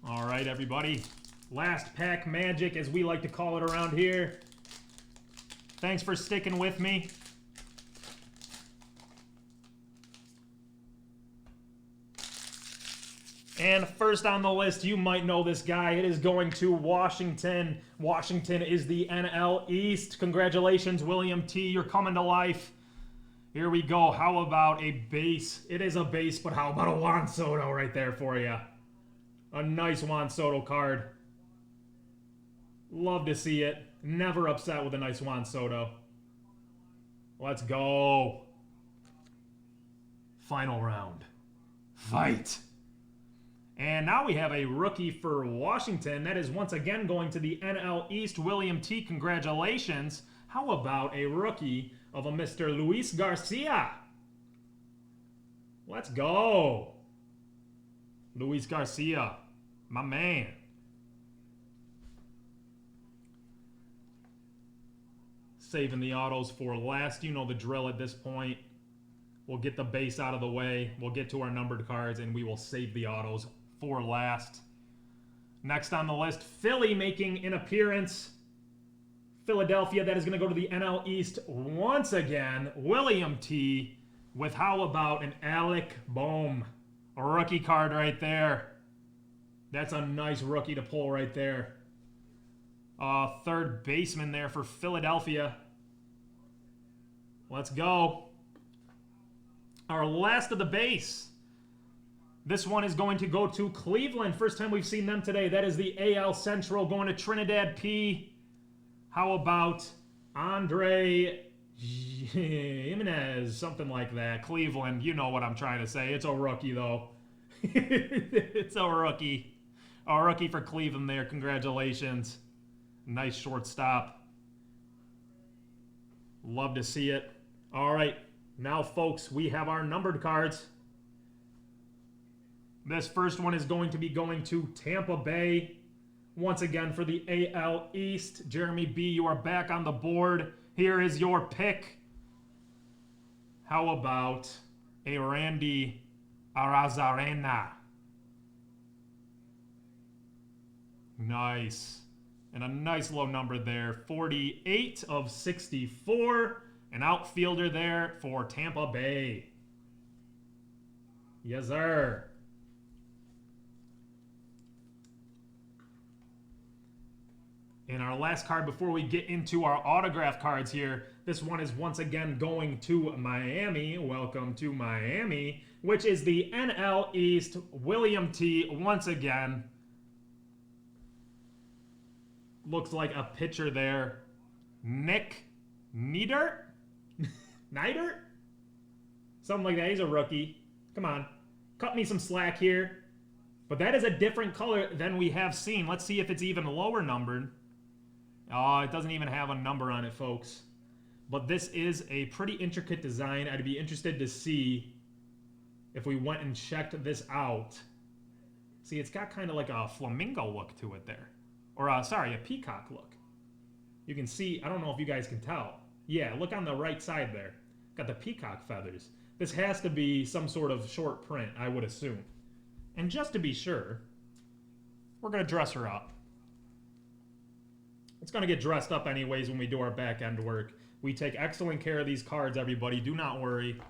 All right, everybody. Last pack magic, as we like to call it around here. Thanks for sticking with me. And first on the list, you might know this guy. It is going to Washington. Washington is the NL East. Congratulations, William T. You're coming to life. Here we go. How about a base? It is a base, but how about a Juan Soto right there for you? A nice Juan Soto card. Love to see it. Never upset with a nice Juan Soto. Let's go. Final round. Fight. And now we have a rookie for Washington. That is once again going to the NL East. William T. Congratulations. How about a rookie of a Mr. Luis Garcia? Let's go. Luis Garcia, my man. Saving the autos for last. You know the drill at this point. We'll get the base out of the way. We'll get to our numbered cards, and we will save the autos for last. Next on the list, Philly making an appearance. Philadelphia, that is going to go to the NL East once again. William T. with how about an Alec Bohm. A rookie card right there. That's a nice rookie to pull right there. Third baseman there for Philadelphia. Let's go. Our last of the base. This one is going to go to Cleveland. First time we've seen them today. That is the AL Central going to Trinidad P. How about Andre Jimenez? Something like that. Cleveland. You know what I'm trying to say. It's a rookie, though. It's a rookie. A rookie for Cleveland there. Congratulations. Nice shortstop. Love to see it. All right. Now, folks, we have our numbered cards. This first one is going to be going to Tampa Bay. Once again for the AL East. Jeremy B., you are back on the board. Here is your pick. How about a Randy Arazarena. Nice. And a nice low number there. 48 of 64. An outfielder there for Tampa Bay. Yes, sir. And our last card before we get into our autograph cards here. This one is once again going to Miami. Welcome to Miami. Which is the NL East. William T. once again. Looks like a pitcher there. Nick Niedert? Niedert? Something like that. He's a rookie. Come on. Cut me some slack here. But that is a different color than we have seen. Let's see if it's even lower numbered. Oh, it doesn't even have a number on it, folks. But this is a pretty intricate design. I'd be interested to see if we went and checked this out. See, it's got kind of like a flamingo look to it there. Or, sorry, a peacock look. You can see, I don't know if you guys can tell. Yeah, look on the right side there. Got the peacock feathers. This has to be some sort of short print, I would assume. And just to be sure, we're going to dress her up. It's going to get dressed up anyways when we do our back end work. We take excellent care of these cards, everybody. Do not worry.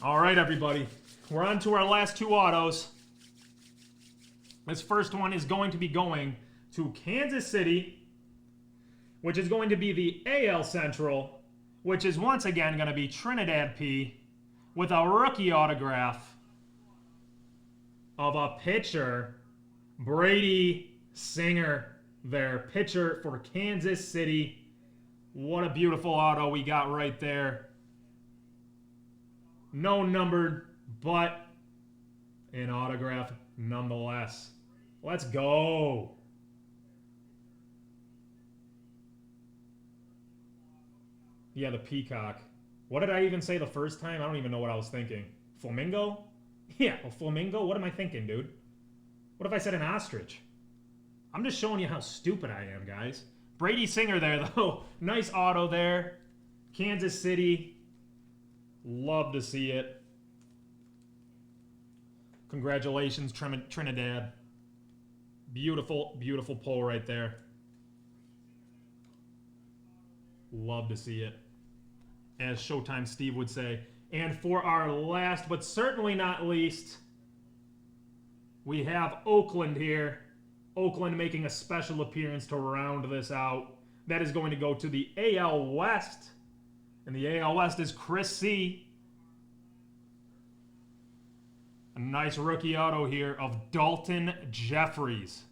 All right, everybody. We're on to our last two autos. This first one is going to be going to Kansas City, which is going to be the AL Central, which is once again going to be Trinidad P, with a rookie autograph of a pitcher, Brady Singer. Their pitcher for Kansas City. What a beautiful auto we got right there. No numbered, but an autograph nonetheless. Let's go. Yeah, the peacock. What did I even say the first time? I don't even know what I was thinking. Flamingo? Yeah, a flamingo? What am I thinking, dude? What if I said an ostrich? I'm just showing you how stupid I am, guys. Brady Singer there, though. Nice auto there. Kansas City. Love to see it. Congratulations, Trinidad. Beautiful, beautiful pull right there. Love to see it. As Showtime Steve would say. And for our last, but certainly not least, we have Oakland here. Oakland making a special appearance to round this out. That is going to go to the AL West. And the AL West is Chris C. A nice rookie auto here of Dalton Jeffries.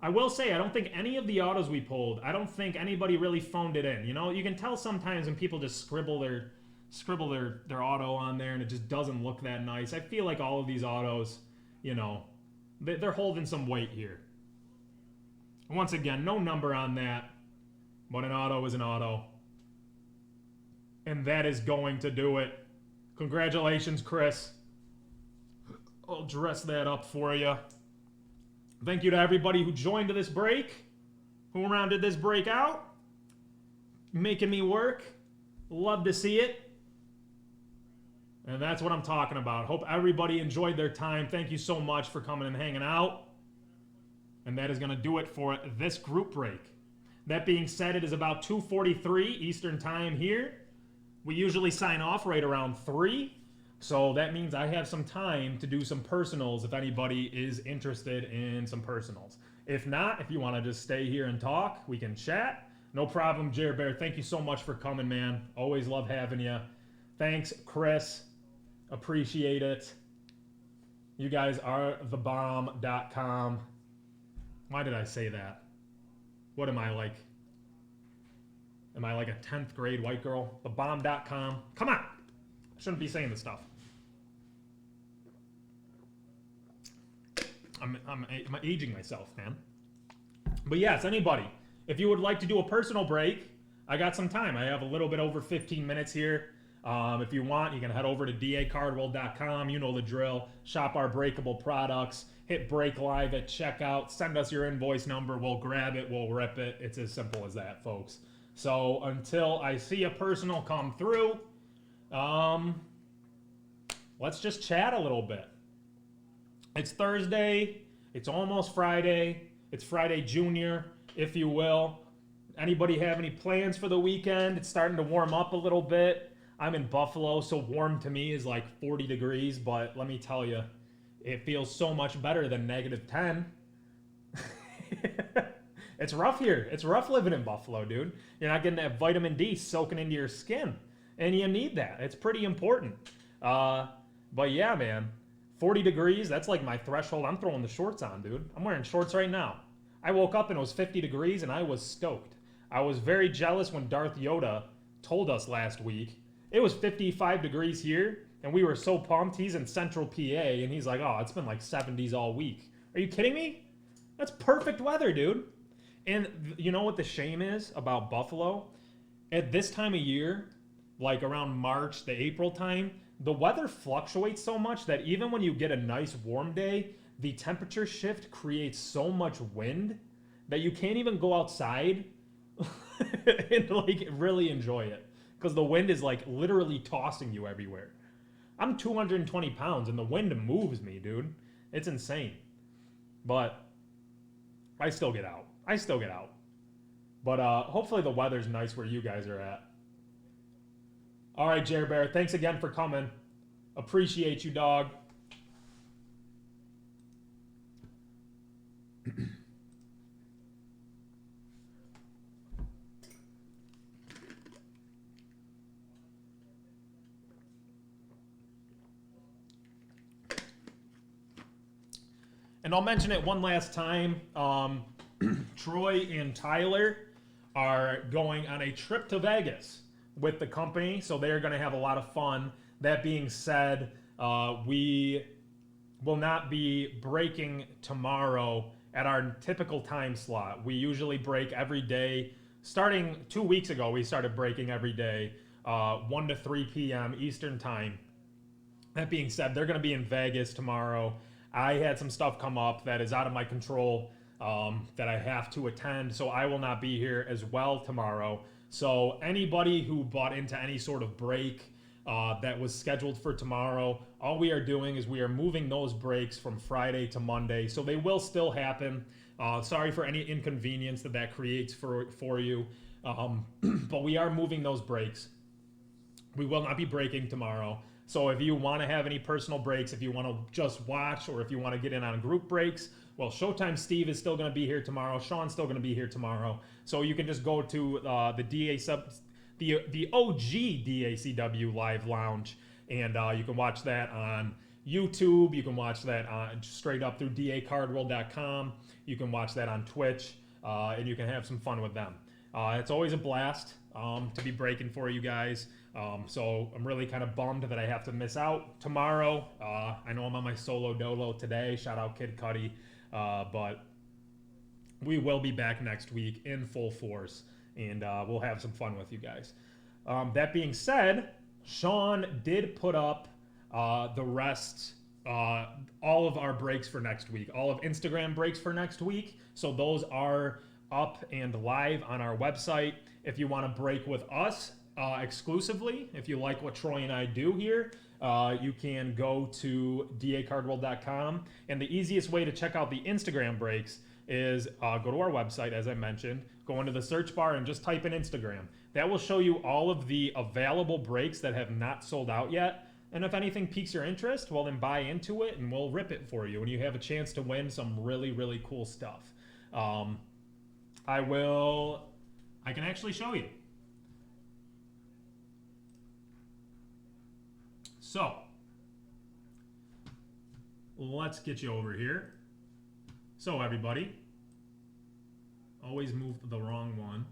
I will say, I don't think any of the autos we pulled, I don't think anybody really phoned it in. You know, you can tell sometimes when people just scribble their auto on there and it just doesn't look that nice. I feel like all of these autos, you know, they're holding some weight here. Once again, no number on that, but an auto is an auto. And that is going to do it. Congratulations, Chris. I'll dress that up for you. Thank you to everybody who joined this break, who rounded this break out. Making me work. Love to see it. And that's what I'm talking about. Hope everybody enjoyed their time. Thank you so much for coming and hanging out. And that is going to do it for this group break. That being said, it is about 2:43 Eastern Time here. We usually sign off right around 3. So that means I have some time to do some personals if anybody is interested in some personals. If not, if you want to just stay here and talk, we can chat. No problem, Jer Bear. Thank you so much for coming, man. Always love having you. Thanks, Chris. Appreciate it. You guys are thebomb.com. Why did I say that? What am I like? Am I like a 10th grade white girl? Thebomb.com. Come on. I shouldn't be saying this stuff. I'm aging myself, man. But yes, anybody, if you would like to do a personal break, I got some time. I have a little bit over 15 minutes here. If you want, you can head over to dacardworld.com. You know the drill. Shop our breakable products. Hit break live at checkout. Send us your invoice number. We'll grab it. We'll rip it. It's as simple as that, folks. So until I see a personal come through, let's just chat a little bit. It's Thursday. It's almost Friday. It's Friday Junior, if you will. Anybody have any plans for the weekend? It's starting to warm up a little bit. I'm in Buffalo, so warm to me is like 40 degrees, but let me tell you, it feels so much better than -10. It's rough here. It's rough living in Buffalo, dude. You're not getting that vitamin D soaking into your skin, and you need that. It's pretty important. But yeah, man, 40 degrees, that's like my threshold. I'm throwing the shorts on, dude. I'm wearing shorts right now. I woke up and it was 50 degrees, and I was stoked. I was very jealous when Darth Yoda told us last week it was 55 degrees here, and we were so pumped. He's in central PA, and he's like, oh, it's been like 70s all week. Are you kidding me? That's perfect weather, dude. And you know what the shame is about Buffalo? At this time of year, like around March, the April time, the weather fluctuates so much that even when you get a nice warm day, the temperature shift creates so much wind that you can't even go outside and like really enjoy it, because the wind is like literally tossing you everywhere. I'm 220 pounds and the wind moves me, dude. It's insane. But I still get out. But hopefully the weather's nice where you guys are at. All right, Jer Bear, thanks again for coming. Appreciate you, dog. And I'll mention it one last time. Troy and Tyler are going on a trip to Vegas with the company, so they're going to have a lot of fun. That being said, we will not be breaking tomorrow at our typical time slot. We usually break every day. Starting 2 weeks ago, we started breaking every day, 1 to 3 p.m. Eastern time. That being said, they're going to be in Vegas tomorrow. I had some stuff come up that is out of my control that I have to attend, so I will not be here as well tomorrow. So anybody who bought into any sort of break that was scheduled for tomorrow, all we are doing is we are moving those breaks from Friday to Monday, so they will still happen. Sorry for any inconvenience that creates for you, but we are moving those breaks. We will not be breaking tomorrow. So if you want to have any personal breaks, if you want to just watch, or if you want to get in on group breaks, well, Showtime Steve is still going to be here tomorrow. Sean's still going to be here tomorrow. So you can just go to the OG DACW Live Lounge, and you can watch that on YouTube. You can watch that straight up through dacardworld.com. You can watch that on Twitch, and you can have some fun with them. It's always a blast to be breaking for you guys. So I'm really kind of bummed that I have to miss out tomorrow. I know I'm on my solo dolo today. Shout out Kid Cudi. But we will be back next week in full force, and we'll have some fun with you guys. That being said, Sean did put up the rest, all of our breaks for next week, all of Instagram breaks for next week. So those are up and live on our website. If you want to break with us exclusively, if you like what Troy and I do here, you can go to dacardworld.com, and the easiest way to check out the Instagram breaks is go to our website, as I mentioned, go into the search bar and just type in Instagram. That will show you all of the available breaks that have not sold out yet, and if anything piques your interest, well, then buy into it and we'll rip it for you, and you have a chance to win some really, really cool stuff. I can actually show you. So, let's get you over here. So everybody, always moved the wrong one.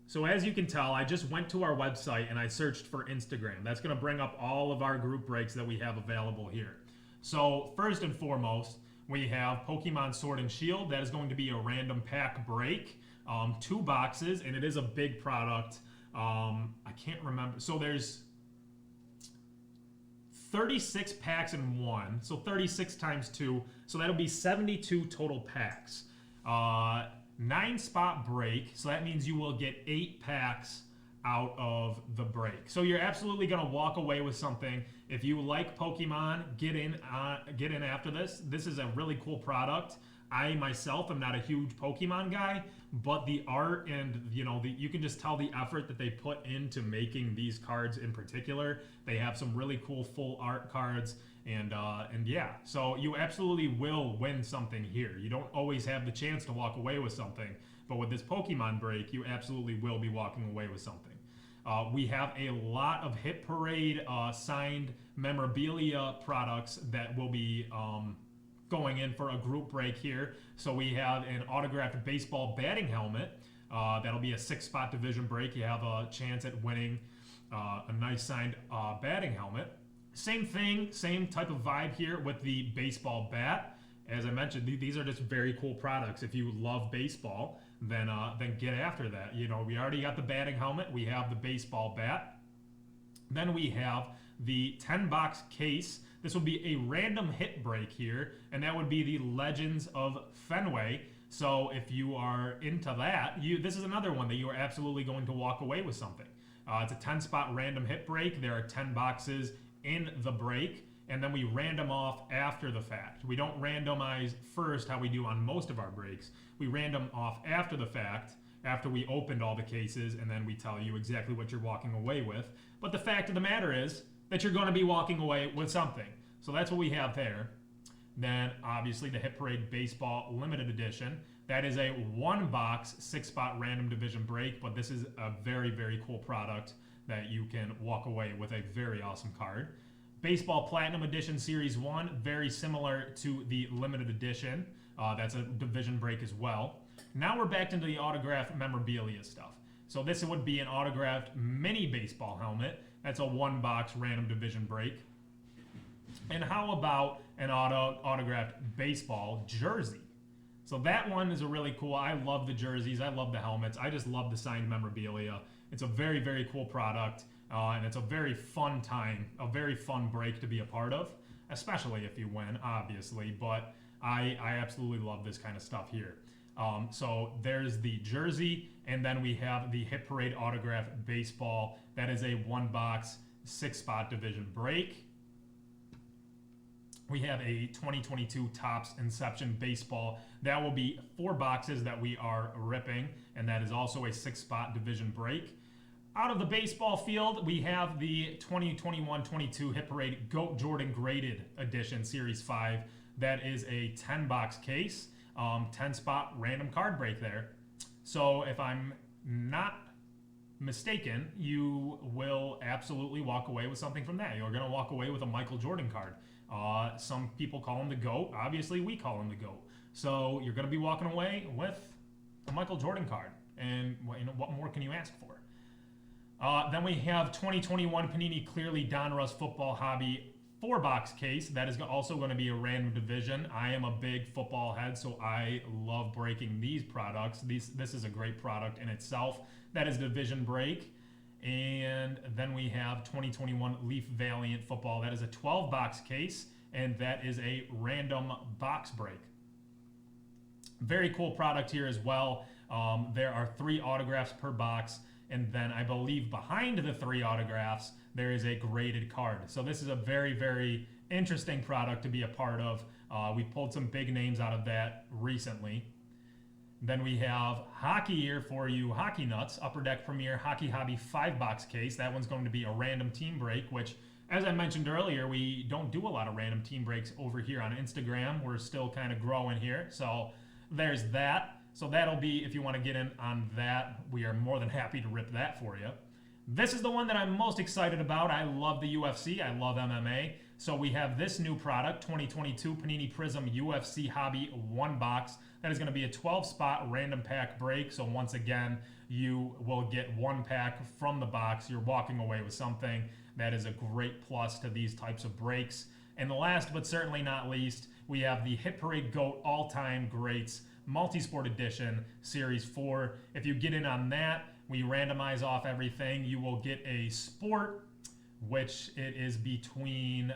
So as you can tell, I just went to our website and I searched for Instagram. That's going to bring up all of our group breaks that we have available here. So first and foremost, we have Pokemon Sword and Shield. That is going to be a random pack break. 2 boxes, and it is a big product. I can't remember. So there's 36 packs in one, so 36 times 2, so that'll be 72 total packs. 9 spot break, so that means you will get 8 packs out of the break. So you're absolutely going to walk away with something. If you like Pokemon, get in after this. This is a really cool product. I myself am not a huge Pokemon guy, but the art and you can just tell the effort that they put into making these cards in particular. They have some really cool full art cards, and yeah, so you absolutely will win something here. You don't always have the chance to walk away with something, but with this Pokemon break, you absolutely will be walking away with something. We have a lot of Hit Parade signed memorabilia products that will be going in for a group break here. So we have an autographed baseball batting helmet. That'll be a 6-spot division break. You have a chance at winning a nice signed batting helmet. Same thing, same type of vibe here with the baseball bat. As I mentioned, these are just very cool products. If you love baseball, then get after that. We already got the batting helmet. We have the baseball bat. Then we have the 10-box case. This would be a random hit break here, and that would be the Legends of Fenway. So if you are into that, this is another one that you are absolutely going to walk away with something. It's a 10-spot random hit break. There are 10 boxes in the break, and then we random off after the fact. We don't randomize first how we do on most of our breaks. We random off after the fact, after we opened all the cases, and then we tell you exactly what you're walking away with. But the fact of the matter is that you're going to be walking away with something. So that's what we have there. Then obviously the Hit Parade Baseball Limited Edition. That is a 1-box 6-spot random division break, but this is a very, very cool product that you can walk away with a very awesome card. Baseball Platinum Edition Series 1, very similar to the limited edition. That's a division break as well. Now we're back into the autographed memorabilia stuff. So this would be an autographed mini baseball helmet. That's a 1-box random division break. And how about an autographed baseball jersey? So that one is a really cool. I love the jerseys. I love the helmets. I just love the signed memorabilia. It's a very, very cool product. And it's a very fun time, a very fun break to be a part of, especially if you win, obviously. But I absolutely love this kind of stuff here. So there's the jersey, and then we have the Hit Parade autographed baseball. That is a 1-box 6-spot division break. We have a 2022 Topps Inception Baseball. That will be 4 boxes that we are ripping, and that is also a 6-spot division break. Out of the baseball field, we have the 2021-22 Hit Parade GOAT Jordan Graded Edition Series 5. That is a 10-box case, 10-spot random card break there. So if I'm not mistaken, you will absolutely walk away with something from that. You're going to walk away with a Michael Jordan card. Some people call him the GOAT. Obviously, we call him the GOAT. So you're going to be walking away with a Michael Jordan card. And what more can you ask for? Then we have 2021 Panini Clearly Donruss Football Hobby 4-box case. That is also going to be a random division. I am a big football head, so I love breaking these products. This is a great product in itself. That is division break. And then we have 2021 Leaf Valiant Football. That is a 12-box case, and that is a random box break. Very cool product here as well. There are 3 autographs per box, and then I believe behind the 3 autographs, there is a graded card. So this is a very, very interesting product to be a part of. We pulled some big names out of that recently. Then we have hockey here for you hockey nuts. Upper Deck Premier Hockey Hobby 5-box case. That one's going to be a random team break, which, as I mentioned earlier, we don't do a lot of random team breaks over here on Instagram. We're still kind of growing here. So there's that. So that'll be, if you want to get in on that, we are more than happy to rip that for you. This is the one that I'm most excited about. I love the UFC. I love MMA. So we have this new product, 2022 Panini Prism UFC Hobby 1-box. That is going to be a 12-spot random pack break. So once again, you will get 1 pack from the box. You're walking away with something. That is a great plus to these types of breaks. And last but certainly not least, we have the Hit Parade GOAT All-Time Greats Multisport Edition Series 4. If you get in on that, we randomize off everything. You will get a sport, which it is between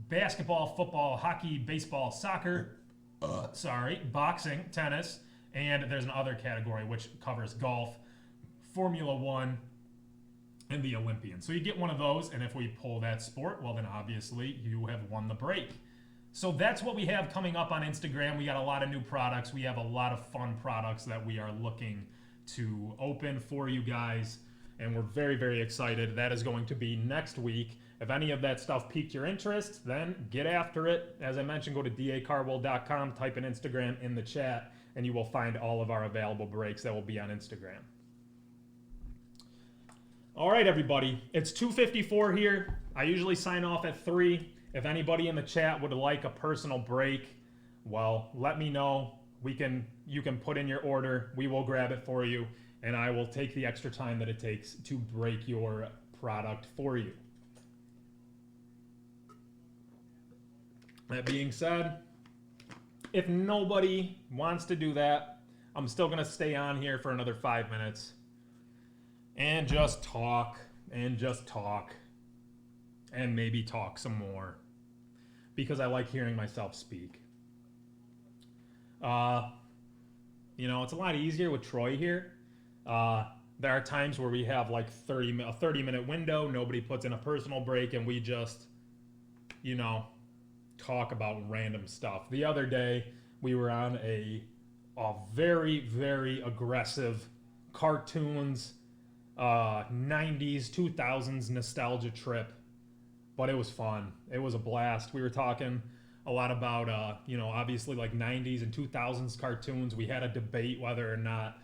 basketball, football, hockey, baseball, soccer, boxing, tennis, and there's another category which covers golf, Formula One, and the Olympian. So you get one of those, and if we pull that sport, well, then obviously you have won the break. So that's what we have coming up on Instagram. We got a lot of new products. We have a lot of fun products that we are looking to open for you guys, and we're very, very excited. That is going to be next week. If any of that stuff piqued your interest, then get after it. As I mentioned, go to DACW.com, type in Instagram in the chat, and you will find all of our available breaks that will be on Instagram. All right, everybody. It's 2:54 here. I usually sign off at 3. If anybody in the chat would like a personal break, well, let me know. You can put in your order. We will grab it for you, and I will take the extra time that it takes to break your product for you. That being said, if nobody wants to do that, I'm still going to stay on here for another 5 minutes and just talk and maybe talk some more because I like hearing myself speak. It's a lot easier with Troy here. There are times where we have like a 30-minute window, nobody puts in a personal break, and we just, talk about random stuff. The other day, we were on a very, very aggressive cartoons, 90s, 2000s nostalgia trip, but it was fun. It was a blast. We were talking a lot about, obviously like 90s and 2000s cartoons. We had a debate whether or not,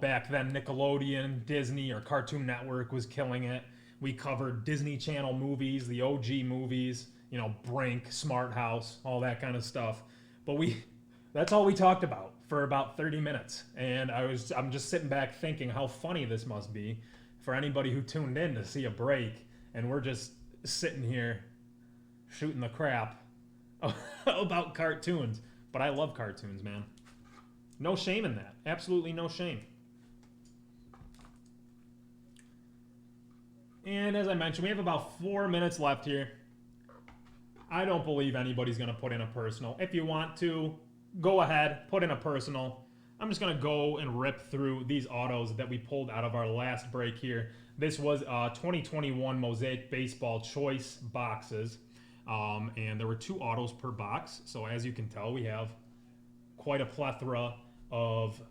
back then Nickelodeon, Disney, or Cartoon Network was killing it. We covered Disney Channel movies, the OG movies, Brink, Smart House, all that kind of stuff. But that's all we talked about for about 30 minutes. And I'm just sitting back thinking how funny this must be for anybody who tuned in to see a break. And we're just sitting here shooting the crap about cartoons. But I love cartoons, man. No shame in that. Absolutely no shame. And as I mentioned, we have about 4 minutes left here. I don't believe anybody's going to put in a personal. If you want to, go ahead, put in a personal. I'm just going to go and rip through these autos that we pulled out of our last break here. This was 2021 Mosaic Baseball Choice boxes. And there were 2 autos per box. So as you can tell, we have quite a plethora of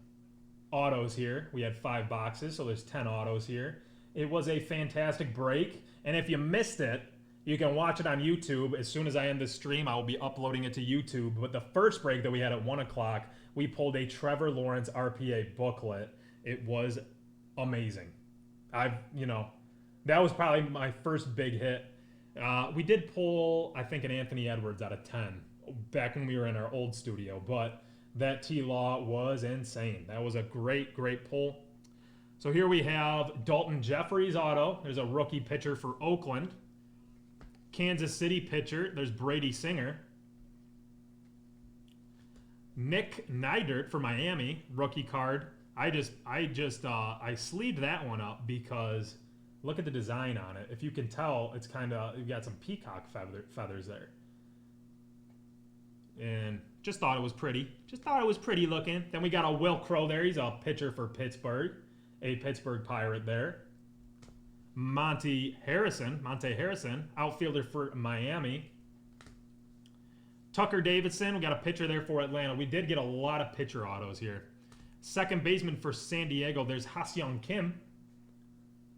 autos here. We had 5 boxes, so there's 10 autos here. It was a fantastic break. And if you missed it, you can watch it on YouTube. As soon as I end this stream, I will be uploading it to YouTube. But the first break that we had at 1 o'clock, we pulled a Trevor Lawrence RPA booklet. It was amazing. That was probably my first big hit. We did pull, I think, an Anthony Edwards out of 10 back when we were in our old studio. But that T-Law was insane. That was a great, great pull. So here we have Dalton Jeffries auto. There's a rookie pitcher for Oakland. Kansas City pitcher, there's Brady Singer. Nick Neidert for Miami, rookie card. I sleeved that one up because look at the design on it. If you can tell, it's you've got some peacock feathers there. And just thought it was pretty. Just thought it was pretty looking. Then we got a Will Crow there. He's a pitcher for Pittsburgh. A Pittsburgh Pirate there. Monte Harrison, outfielder for Miami. Tucker Davidson, we got a pitcher there for Atlanta. We did get a lot of pitcher autos here. Second baseman for San Diego, there's Ha-Seong Kim.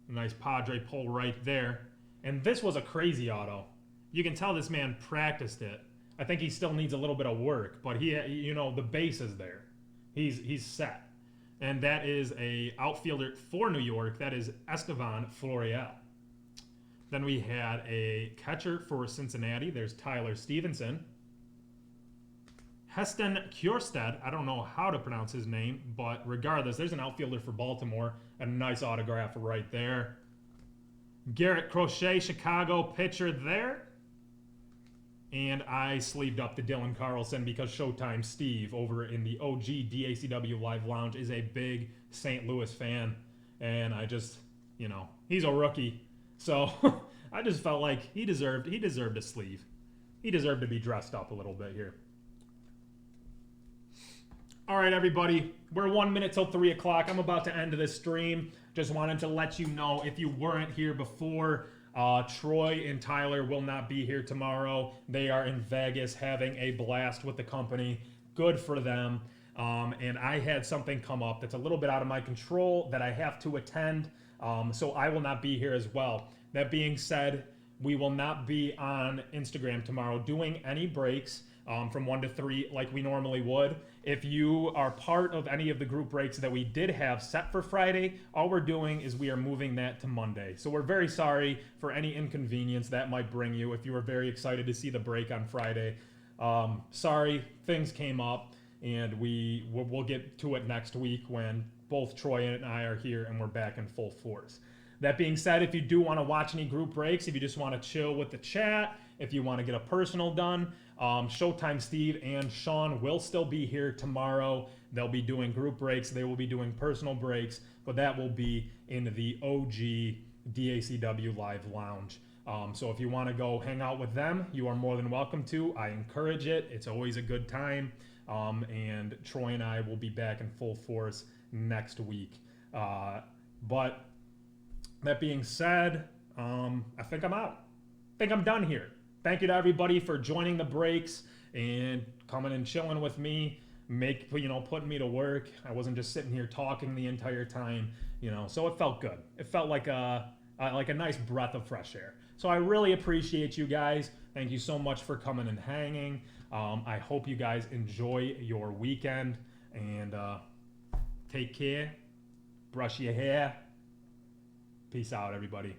A nice Padre pull right there. And this was a crazy auto. You can tell this man practiced it. I think he still needs a little bit of work, but the base is there. He's set. And that is a outfielder for New York. That is Estevan Florial. Then we had a catcher for Cincinnati. There's Tyler Stevenson. Heston Kjærstad. I don't know how to pronounce his name, but regardless, there's an outfielder for Baltimore. A nice autograph right there. Garrett Crochet, Chicago pitcher there. And I sleeved up the Dylan Carlson because Showtime Steve over in the OG DACW Live Lounge is a big St. Louis fan. And I just, he's a rookie. So I just felt like he deserved a sleeve. He deserved to be dressed up a little bit here. All right, everybody. We're 1 minute till 3 o'clock. I'm about to end this stream. Just wanted to let you know, if you weren't here before, Troy and Tyler will not be here tomorrow. They are in Vegas having a blast with the company. Good for them. And I had something come up that's a little bit out of my control that I have to attend. So I will not be here as well. That being said, we will not be on Instagram tomorrow doing any breaks from 1 to 3 like we normally would. If you are part of any of the group breaks that we did have set for Friday, all we're doing is we are moving that to Monday. So we're very sorry for any inconvenience that might bring you if you were very excited to see the break on Friday. Sorry, things came up, and we'll get to it next week when both Troy and I are here and we're back in full force. That being said, if you do want to watch any group breaks, if you just want to chill with the chat, if you want to get a personal done, Showtime Steve and Sean will still be here tomorrow. They'll be doing group breaks. They will be doing personal breaks, but that will be in the OG DACW Live Lounge. So if you want to go hang out with them, you are more than welcome to. I encourage it. It's always a good time. And Troy and I will be back in full force next week. But that being said, I think I'm out. I think I'm done here. Thank you to everybody for joining the breaks and coming and chilling with me, putting me to work. I wasn't just sitting here talking the entire time, so it felt good. It felt like a nice breath of fresh air. So I really appreciate you guys. Thank you so much for coming and hanging. I hope you guys enjoy your weekend, and take care. Brush your hair. Peace out, everybody.